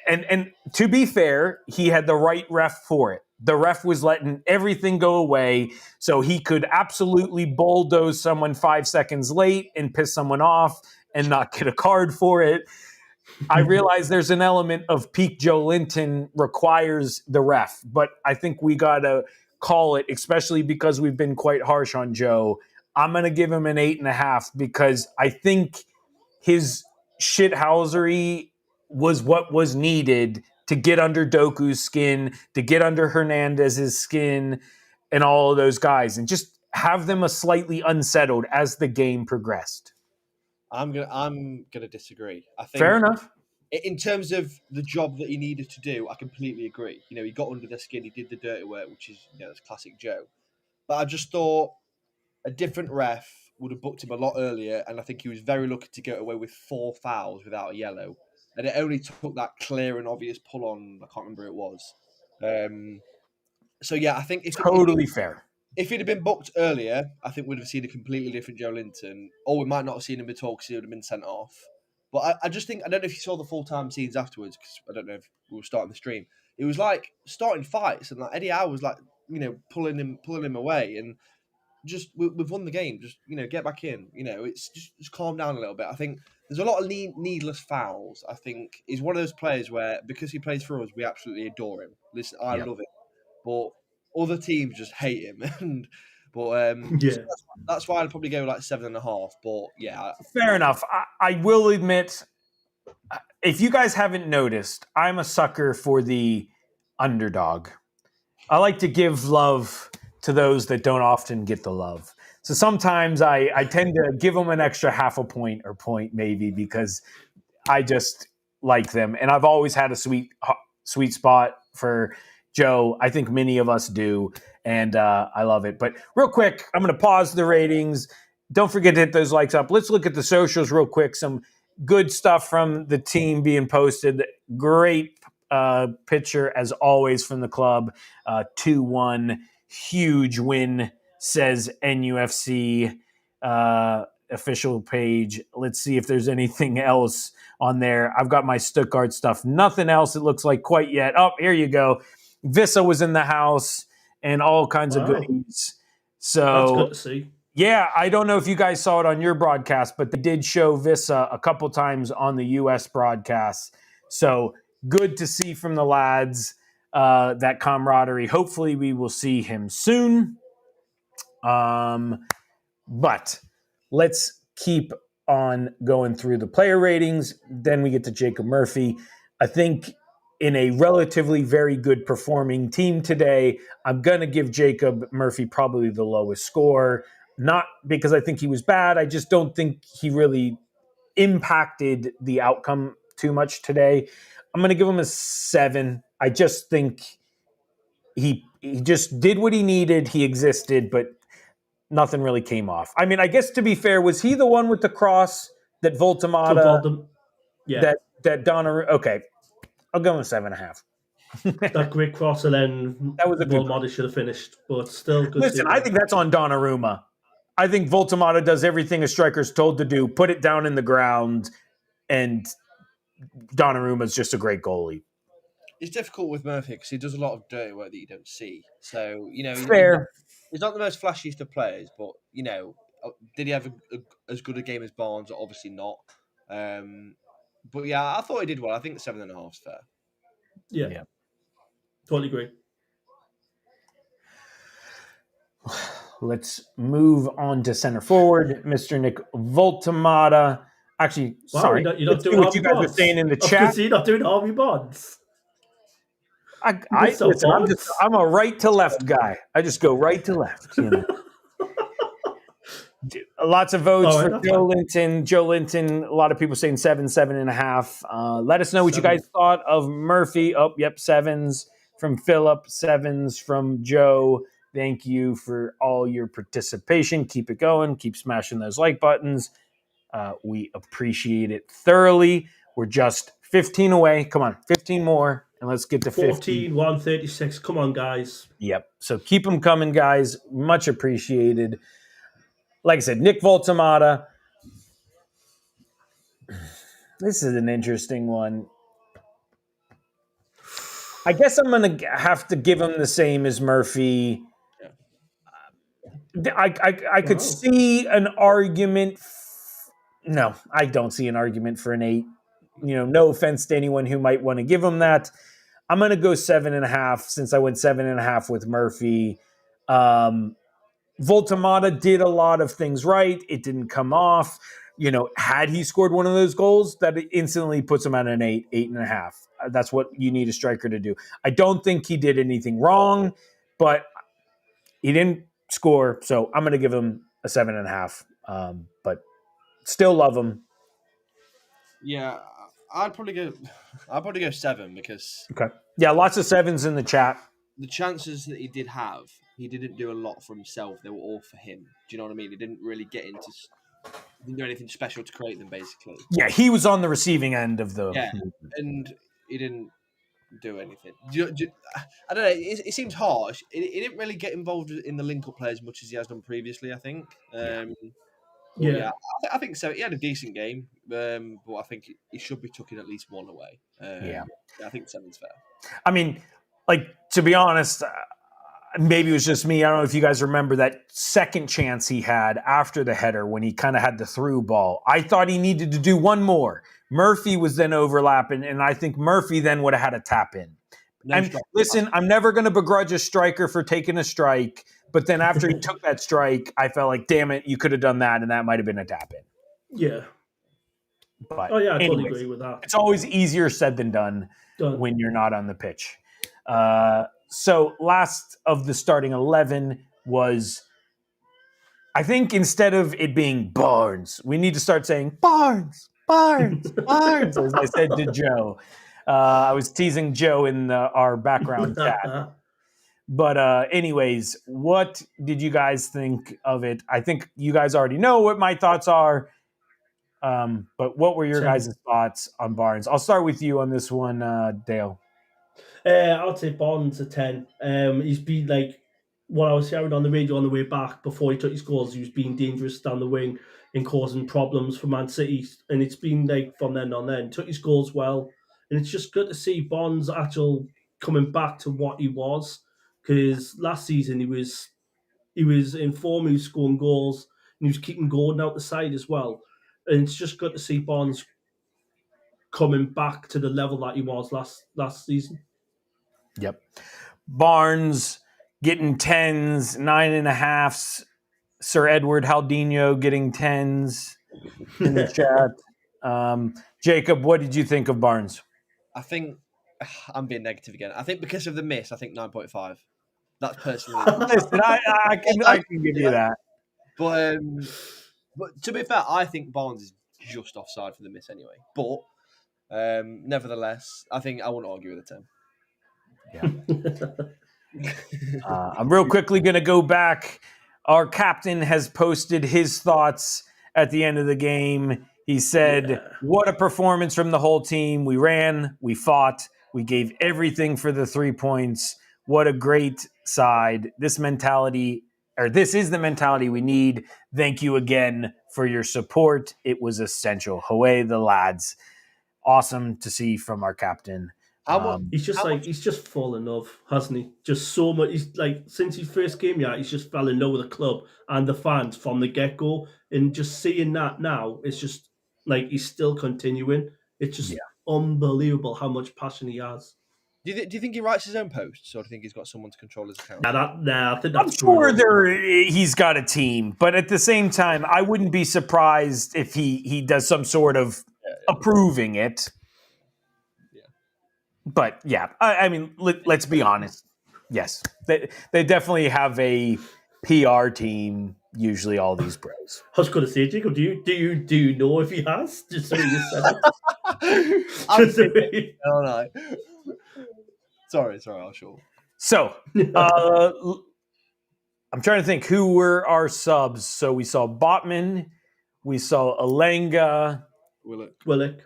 And to be fair, he had the right ref for it. The ref was letting everything go away, so he could absolutely bulldoze someone 5 seconds late and piss someone off and not get a card for it. I realize there's an element of peak Joe Linton requires the ref, but I think we got to call it, especially because we've been quite harsh on Joe. I'm going to give him an 8.5 because I think his shithousery was what was needed to get under Doku's skin, to get under Hernandez's skin, and all of those guys, and just have them a slightly unsettled as the game progressed. I'm gonna disagree. I think fair enough. In terms of the job that he needed to do, I completely agree. He got under the skin, he did the dirty work, which is that's classic Joe. But I just thought a different ref would have booked him a lot earlier, and I think he was very lucky to get away with 4 fouls without a yellow. And it only took that clear and obvious pull on. I can't remember who it was. So yeah, I think fair. If he'd have been booked earlier, I think we'd have seen a completely different Joe Linton, or we might not have seen him at all because he would have been sent off. But I just think, I don't know if you saw the full-time scenes afterwards, because I don't know if we were starting the stream. It was like starting fights, and like Eddie Howe was like, pulling him away, and just we've won the game. Just get back in. It's just calm down a little bit. I think there's a lot of needless fouls. I think he's one of those players where because he plays for us, we absolutely adore him. Listen, I love it, but other teams just hate him, so that's why I'd probably go like 7.5. But yeah, fair enough. I will admit, if you guys haven't noticed, I'm a sucker for the underdog. I like to give love to those that don't often get the love. So sometimes I tend to give them an extra half a point or point maybe because I just like them. And I've always had a sweet spot for Joe. I think many of us do. And I love it. But real quick, I'm going to pause the ratings. Don't forget to hit those likes up. Let's look at the socials real quick. Some good stuff from the team being posted. Great picture, as always, from the club. 2-1 huge win, says NUFC official page. Let's see if there's anything else on there. I've got my Stuttgart stuff. Nothing else, it looks like, quite yet. Oh, here you go. Vissa was in the house and all kinds of goodies. So that's good to see. Yeah, I don't know if you guys saw it on your broadcast, but they did show Vissa a couple times on the U.S. broadcast. So good to see from the lads, that camaraderie. Hopefully we will see him soon. But let's keep on going through the player ratings. Then we get to Jacob Murphy. I think in a relatively very good performing team today, I'm going to give Jacob Murphy probably the lowest score. Not because I think he was bad. I just don't think he really impacted the outcome too much today. I'm going to give him a 7. I just think he just did what he needed. He existed, but nothing really came off. I mean, I guess to be fair, was he the one with the cross that Woltemade, yeah, that Donnarumma? Okay, I'll go with 7.5. That great cross, and then That was a good Woltemade should have finished, but still good. Listen, I think that's on Donnarumma. I think Woltemade does everything a striker's told to do, put it down in the ground, and Donnarumma's just a great goalie. It's difficult with Murphy because he does a lot of dirty work that you don't see. So, Fair. He's not the most flashiest of players, but, did he have as good a game as Barnes? Obviously not. But, yeah, I thought he did well. I think 7.5 is fair. Yeah. Totally agree. Let's move on to center forward, Mr. Nick Woltemade. Actually, sorry. You're not doing what you guys were saying in the chat. You're not doing Harvey Barnes. Listen, I'm a right to left guy. I just go right to left. Lots of votes for Joe Linton. Joe Linton, a lot of people saying 7, 7.5. Let us know what you guys thought of Murphy. Oh, yep, 7s from Philip, 7s from Joe. Thank you for all your participation. Keep it going. Keep smashing those like buttons. We appreciate it thoroughly. We're just 15 away. Come on, 15 more. And let's get to 14, 136. Come on, guys. Yep. So keep them coming, guys. Much appreciated. Like I said, Nick Woltemade. This is an interesting one. I guess I'm going to have to give him the same as Murphy. I could see an argument. No, I don't see an argument for an 8. No offense to anyone who might want to give him that. I'm going to go 7.5 since I went 7.5 with Murphy. Woltemade did a lot of things right. It didn't come off. Had he scored one of those goals, that instantly puts him at an 8, 8.5. That's what you need a striker to do. I don't think he did anything wrong, but he didn't score, so I'm going to give him a 7.5. But still love him. Yeah, I'd probably go 7 because yeah, lots of 7s in the chat. The chances that he did have, he didn't do a lot for himself. They were all for him. Do you know what I mean? He didn't really didn't do anything special to create them, basically. Yeah, he was on the receiving end of the. Yeah, and he didn't do anything. I don't know. It seems harsh. He didn't really get involved in the link-up play as much as he has done previously, I think. Yeah, I think so. He had a decent game, but I think he should be tucking at least 1 away. I think 7's fair. I mean, to be honest, maybe it was just me. I don't know if you guys remember that second chance he had after the header when he kind of had the through ball. I thought he needed to do one more. Murphy was then overlapping, and I think Murphy then would have had a tap in. Listen, I'm never going to begrudge a striker for taking a strike, but then after he took that strike, I felt like, damn it, you could have done that, and that might have been a tap in. Yeah. But I totally agree with that. It's always easier said than done when you're not on the pitch. So last of the starting 11 was, I think instead of it being Barnes, we need to start saying Barnes, as I said to Joe. I was teasing Joe in our background chat. But anyways, what did you guys think of it? I think you guys already know what my thoughts are. But what were your guys' thoughts on Barnes? I'll start with you on this one, Dale. I'd say Barnes a 10. He's been what I was hearing on the radio on the way back before he took his goals, he was being dangerous down the wing and causing problems for Man City. And it's been like from then on then. Took his goals well. And it's just good to see Bonds actual coming back to what he was. Because last season he was in form, he was scoring goals, and he was keeping Gordon out the side as well. And it's just good to see Bonds coming back to the level that he was last season. Yep. Barnes getting 10s, 9.5s. Sir Edward Haldinho getting 10s in the chat. Jacob, what did you think of Barnes? I think I'm being negative again. I think because of the miss, I think 9.5. That's personally. Listen, I can give you that. But to be fair, I think Barnes is just offside for the miss anyway. But nevertheless, I think I won't argue with the 10. I'm real quickly going to go back. Our captain has posted his thoughts at the end of the game. He said, What a performance from the whole team. We ran, we fought, we gave everything for the 3 points. What a great side. This is the mentality we need. Thank you again for your support. It was essential. Away the lads. Awesome to see from our captain. He's just fallen in love, hasn't he? Just so much. He's like, since his first game, he's just fell in love with the club and the fans from the get-go. And just seeing that now, it's just like he's still continuing. It's just unbelievable how much passion he has. Do you think he writes his own posts, or do you think he's got someone to control his account? I think that's I'm sure he's got a team, but at the same time, I wouldn't be surprised if he does some sort of approving it. But yeah, I mean, let's be honest. Yes, they definitely have a PR team. Usually, all these bros. I was going to say, Jacob, do you know if he has? Just so you said it. No. Sorry, I'll show. So, I'm trying to think who were our subs. So we saw Botman, we saw Alenga, Willick.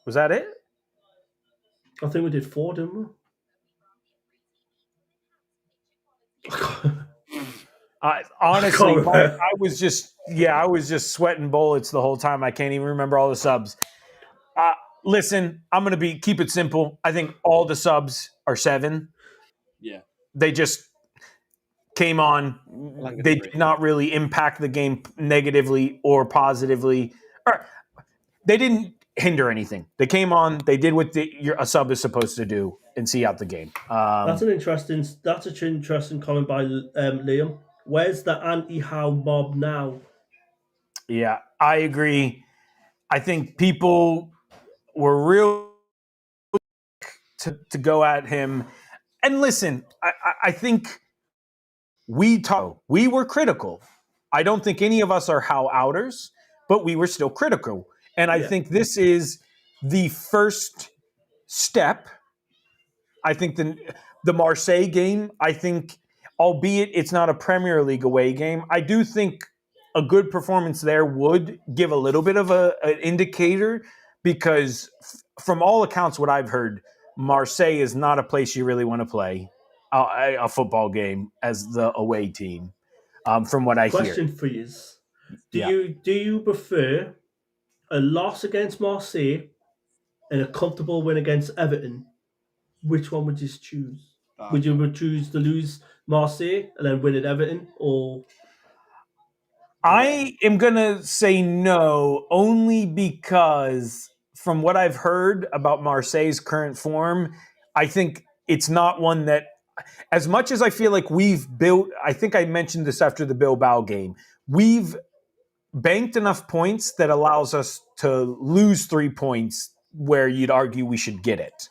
Was that it? I think we did 4, didn't we? Honestly, I was just sweating bullets the whole time. I can't even remember all the subs. Listen, I'm going to keep it simple. I think all the subs are 7. Yeah. They just came on. They did not really impact the game negatively or positively. They didn't hinder anything. They came on. They did what a sub is supposed to do and see out the game. That's an interesting comment by Liam. Where's the anti-Howe mob now? Yeah, I agree. I think people were real to go at him. And listen, I think we were critical. I don't think any of us are Howe outers, but we were still critical. And I think this is the first step. I think the Marseille game, albeit it's not a Premier League away game, I do think a good performance there would give a little bit of an indicator, because from all accounts, what I've heard, Marseille is not a place you really want to play a football game as the away team, from what I hear. Question for you. Do you prefer a loss against Marseille and a comfortable win against Everton? Which one would you choose? Would you choose to lose Marseille and then win at Everton, or? I am going to say no, only because from what I've heard about Marseille's current form, I think it's not one that, as much as I feel like we've built, I think I mentioned this after the Bilbao game, we've banked enough points that allows us to lose 3 points where you'd argue we should get it.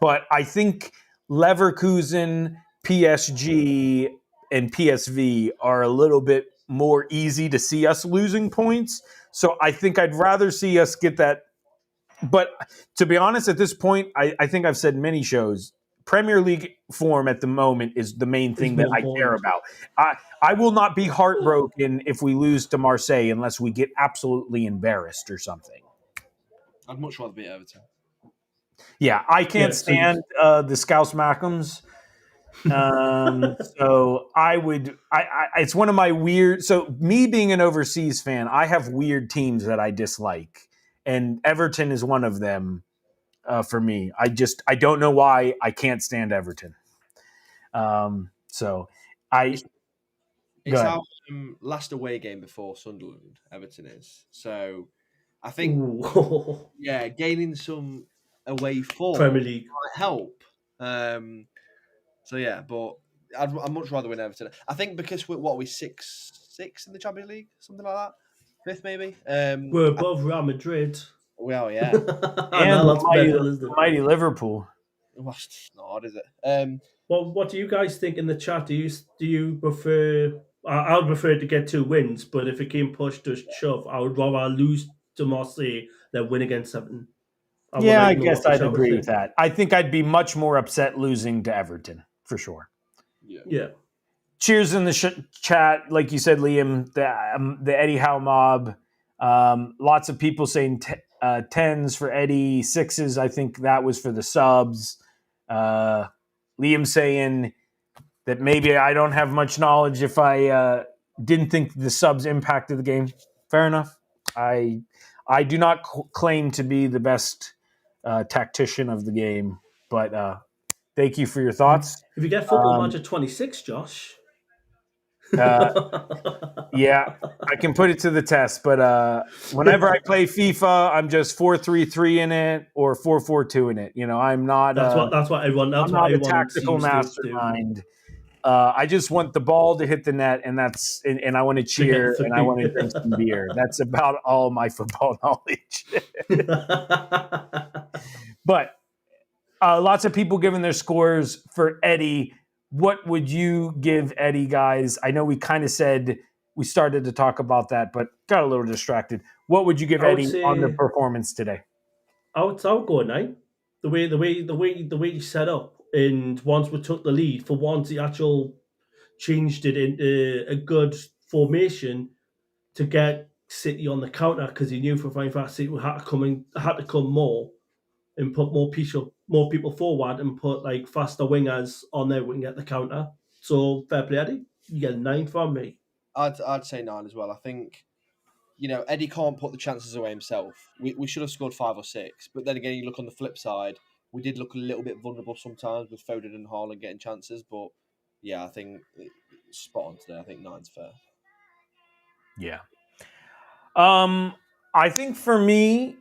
But I think Leverkusen, PSG, and PSV are a little bit more easy to see us losing points. So I think I'd rather see us get that. But to be honest, at this point, I think I've said many shows, Premier League form at the moment is the main thing that I care about. I will not be heartbroken if we lose to Marseille unless we get absolutely embarrassed or something. I'd much rather beat Everton. Yeah, I can't stand the Scouse Mackems. So it's one of my weird. So me being an overseas fan, I have weird teams that I dislike, and Everton is one of them for me. I don't know why I can't stand Everton. So I It's our last away game before Sunderland, Everton is. So I think, Ooh. gaining some away form Premier League. might help. So yeah, but I'd much rather win Everton. I think because we're six in the Champions League, something like that, fifth maybe. We're above Real Madrid. Well, yeah, I know that's mental, isn't it? mighty Liverpool. well, it's not hard, is it? Well, what do you guys think in the chat? Do you prefer? I would prefer to get 2 wins, but if it came push to shove, I would rather lose to Marseille than win against Everton. I guess I'd agree with that. I think I'd be much more upset losing to Everton for sure. Yeah. Cheers in the chat, like you said, Liam. The Eddie Howe mob. Lots of people saying 10s for Eddie, 6s. I think that was for the subs. Liam saying that maybe I don't have much knowledge if I didn't think the subs impacted the game. Fair enough. I do not claim to be the best tactician of the game, but thank you for your thoughts. If you get Football Manager 26, Josh. Yeah, I can put it to the test, but whenever I play FIFA, I'm just 4-3-3 in it or 4-4-2 in it. I'm not. That's what everyone. That's I'm what not a everyone tactical seems to mastermind. I just want the ball to hit the net, and I want to cheer and I want to drink some beer. That's about all my football knowledge. But lots of people giving their scores for Eddie. What would you give Eddie, guys? I know we kind of said we started to talk about that, but got a little distracted. What would you give Eddie on the performance today? I would go a 9. The way he set up, and once we took the lead, for once he actually changed it into a good formation to get City on the counter, because he knew for a fact City had to come more and put more people forward and put like faster wingers on there. We can get the counter. So fair play, Eddie. You get a 9 from me. I'd say 9 as well. I think Eddie can't put the chances away himself. We should have scored 5 or 6, but then again, you look on the flip side, we did look a little bit vulnerable sometimes with Foden and Haaland getting chances. But yeah, I think it's spot on today. I think 9's fair. Yeah. I think for me,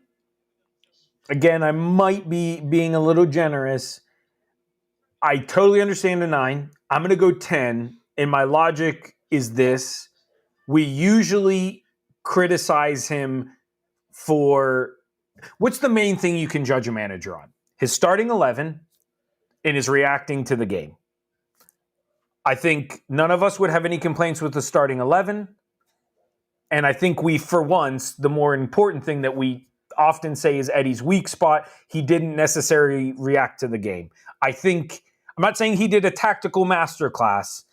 again, I might be being a little generous. I totally understand a 9. I'm going to go 10. And my logic is this. We usually criticize him for what's the main thing you can judge a manager on? His starting 11 and his reacting to the game. I think none of us would have any complaints with the starting 11. And I think for once, the more important thing that we often say is Eddie's weak spot, he didn't necessarily react to the game. I'm not saying he did a tactical masterclass,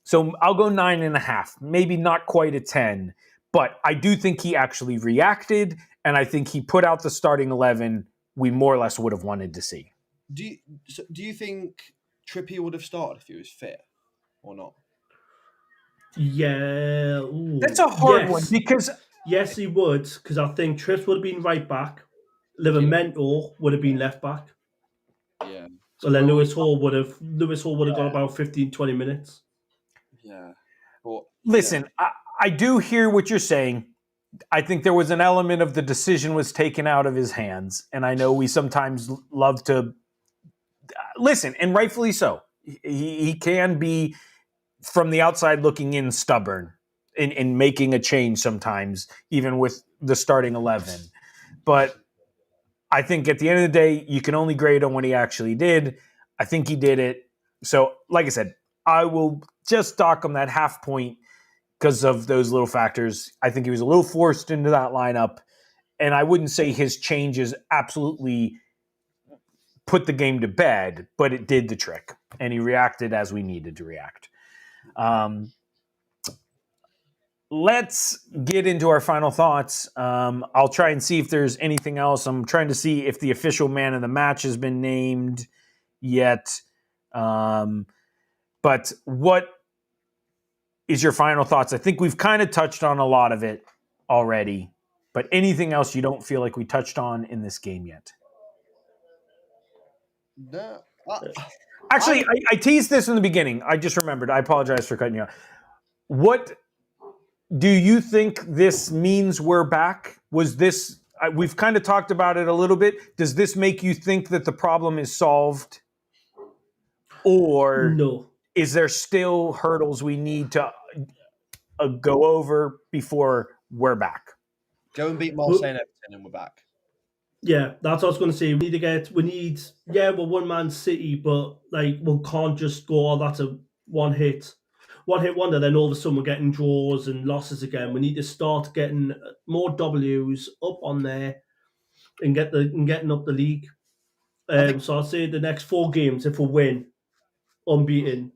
so I'll go 9.5, maybe not quite a 10, but I do think he actually reacted, and I think he put out the starting 11 we more or less would have wanted to see. Do you think Trippier would have started if he was fit or not? Yeah. Ooh. That's a hard one because... Yes, he would, because I think Trips would have been right back. Livramento would have been left back. Yeah. So then Lewis Hall would have got about 15, 20 minutes. Yeah. But listen, I do hear what you're saying. I think there was an element of the decision was taken out of his hands. And I know we sometimes love to listen, and rightfully so. He can be, from the outside looking in, stubborn in making a change sometimes, even with the starting 11. But I think at the end of the day, you can only grade on what he actually did. I think he did it. So, like I said, I will just dock him that half point because of those little factors. I think he was a little forced into that lineup. And I wouldn't say his changes absolutely put the game to bed, but it did the trick. And he reacted as we needed to react. Let's get into our final thoughts. I'll try and see if there's anything else. I'm trying to see if the official man of the match has been named yet. But what is your final thoughts? I think we've kind of touched on a lot of it already, but anything else you don't feel like we touched on in this game yet? No, Actually, I teased this in the beginning. I just remembered. I apologize for cutting you off. What do you think this means we're back? Was this, we've kind of talked about it a little bit. Does this make you think that the problem is solved? Or No. is there still hurdles we need to go over before we're back? Go and beat Marseille and Everton and we're back. Yeah, that's what I was going to say. We're one Man City, but like we can't just go, oh, that's a one hit wonder. Then all of a sudden we're getting draws and losses again. We need to start getting more W's up on there and getting up the league. So I'll say the next 4 games, if we win unbeaten,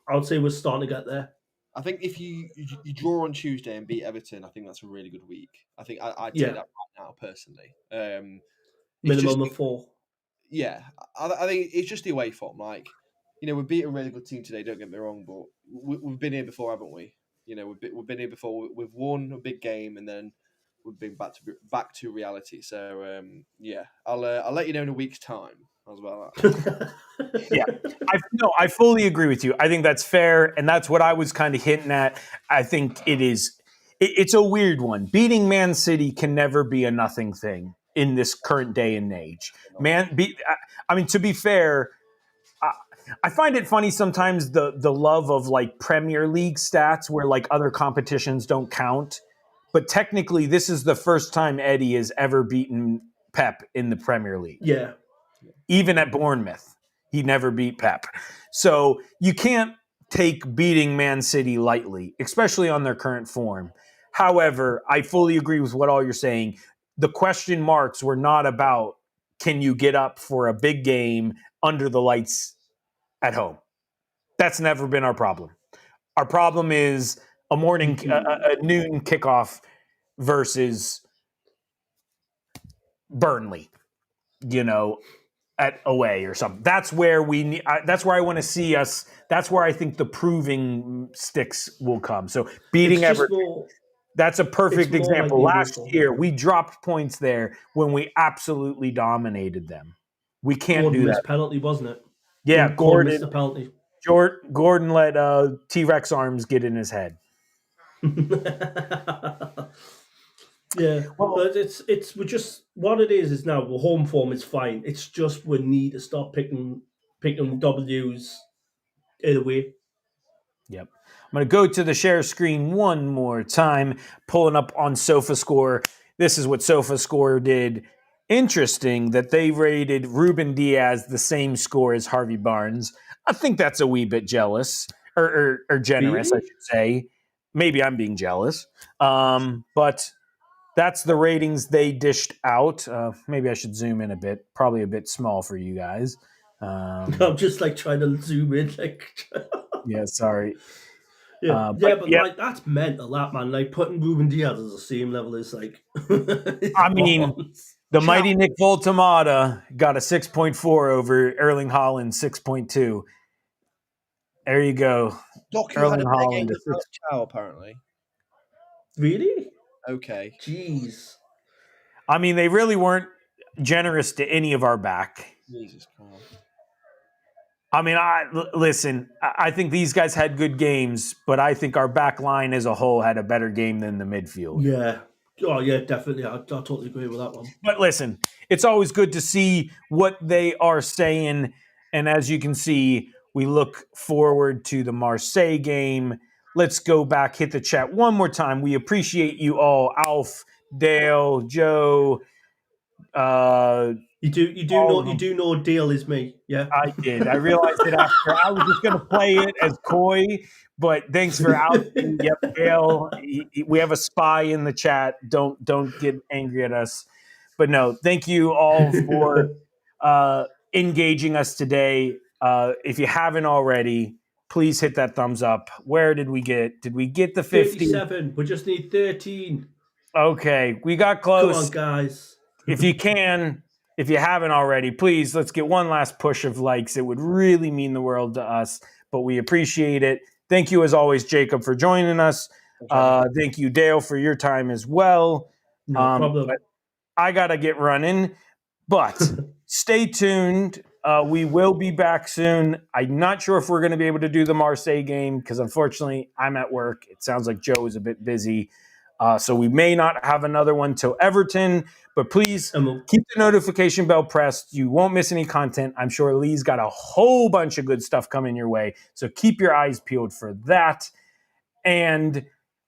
I would say we're starting to get there. I think if you draw on Tuesday and beat Everton, I think that's a really good week. I think I'd say that right now, personally. Minimum of 4. Yeah, I think it's just the away form. Like, we beat a really good team today, don't get me wrong, but we've been here before, haven't we? We've been here before. We've won a big game and then we've been back to reality. So, I'll let you know in a week's time. As well. Yeah, I fully agree with you. I think that's fair, and that's what I was kind of hinting at. I think it's a weird one. Beating Man City can never be a nothing thing in this current day and age. To be fair, I find it funny sometimes the love of like Premier League stats where like other competitions don't count. But technically, this is the first time Eddie has ever beaten Pep in the Premier League. Yeah. Even at Bournemouth, he never beat Pep. So you can't take beating Man City lightly, especially on their current form. However, I fully agree with what all you're saying. The question marks were not about can you get up for a big game under the lights at home. That's never been our problem. Our problem is a noon kickoff versus Burnley, at away or something. That's where that's where I want to see us. That's where I think the proving sticks will come. So beating Everton, that's a perfect example. Last year, we dropped points there when we absolutely dominated them. We can't do that. Penalty, wasn't it? Yeah, Gordon missed the penalty. Gordon let T-Rex arms get in his head. Yeah, but it's we're just what it is now. We're home form is fine. It's just we need to start picking W's in a way. Yep. I'm going to go to the share screen one more time, pulling up on SofaScore. This is what SofaScore did. Interesting that they rated Ruben Dias the same score as Harvey Barnes. I think that's a wee bit jealous or generous, Really? I should say. Maybe I'm being jealous. But that's the ratings they dished out. Maybe I should zoom in a bit. Probably a bit small for you guys. I'm just like trying to zoom in. Yeah, sorry. But like that's mental, that man. Like putting Ruben Dias as the same level as like. The mighty Nick Woltemade got a 6.4 over Erling Haaland 6.2. There you go. Doku Erling had a Haaland. Chow, apparently. Really? Okay. Jeez. They really weren't generous to any of our back. Jesus Christ. Listen, I think these guys had good games, but I think our back line as a whole had a better game than the midfield. Yeah. Oh, yeah, definitely. I totally agree with that one. But listen, it's always good to see what they are saying. And as you can see, we look forward to the Marseille game. Let's go back, hit the chat one more time. We appreciate you all. Alf, Dale, Joe. You do know Dale is me, yeah? I did. I realized it after. I was just going to play it as coy, but thanks for outing. Yep, Dale. We have a spy in the chat. Don't get angry at us. But no, thank you all for engaging us today. If you haven't already, please hit that thumbs up. Where did we get? Did we get the 50? 57. We just need 13. Okay, we got close. Come on, guys. If you haven't already, please, let's get one last push of likes. It would really mean the world to us. but we appreciate it. Thank you, as always, Jacob, for joining us. Thank you, Dale, for your time as well. No problem. But I got to get running, but stay tuned. We will be back soon. I'm not sure if we're going to be able to do the Marseille game because, unfortunately, I'm at work. It sounds like Joe is a bit busy. So we may not have another one till Everton, but please keep the notification bell pressed. You won't miss any content. I'm sure Lee's got a whole bunch of good stuff coming your way. So keep your eyes peeled for that. And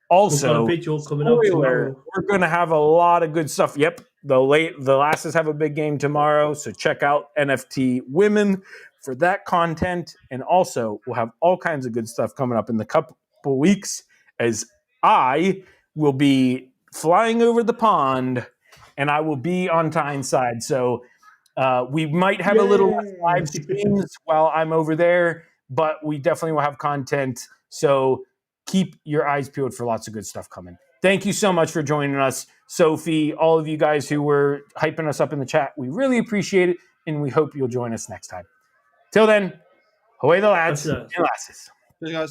also, we've got a video coming out tomorrow. We're going to have a lot of good stuff. Yep. The Lasses have a big game tomorrow. So check out NFT Women for that content. And also, we'll have all kinds of good stuff coming up in the couple weeks as I will be flying over the pond and I will be on Tyneside. So we might have a little less live streams while I'm over there, but we definitely will have content. So keep your eyes peeled for lots of good stuff coming. Thank you so much for joining us, Sophie, all of you guys who were hyping us up in the chat. We really appreciate it, and we hope you'll join us next time. Till then, away the lads and lasses. Hey guys.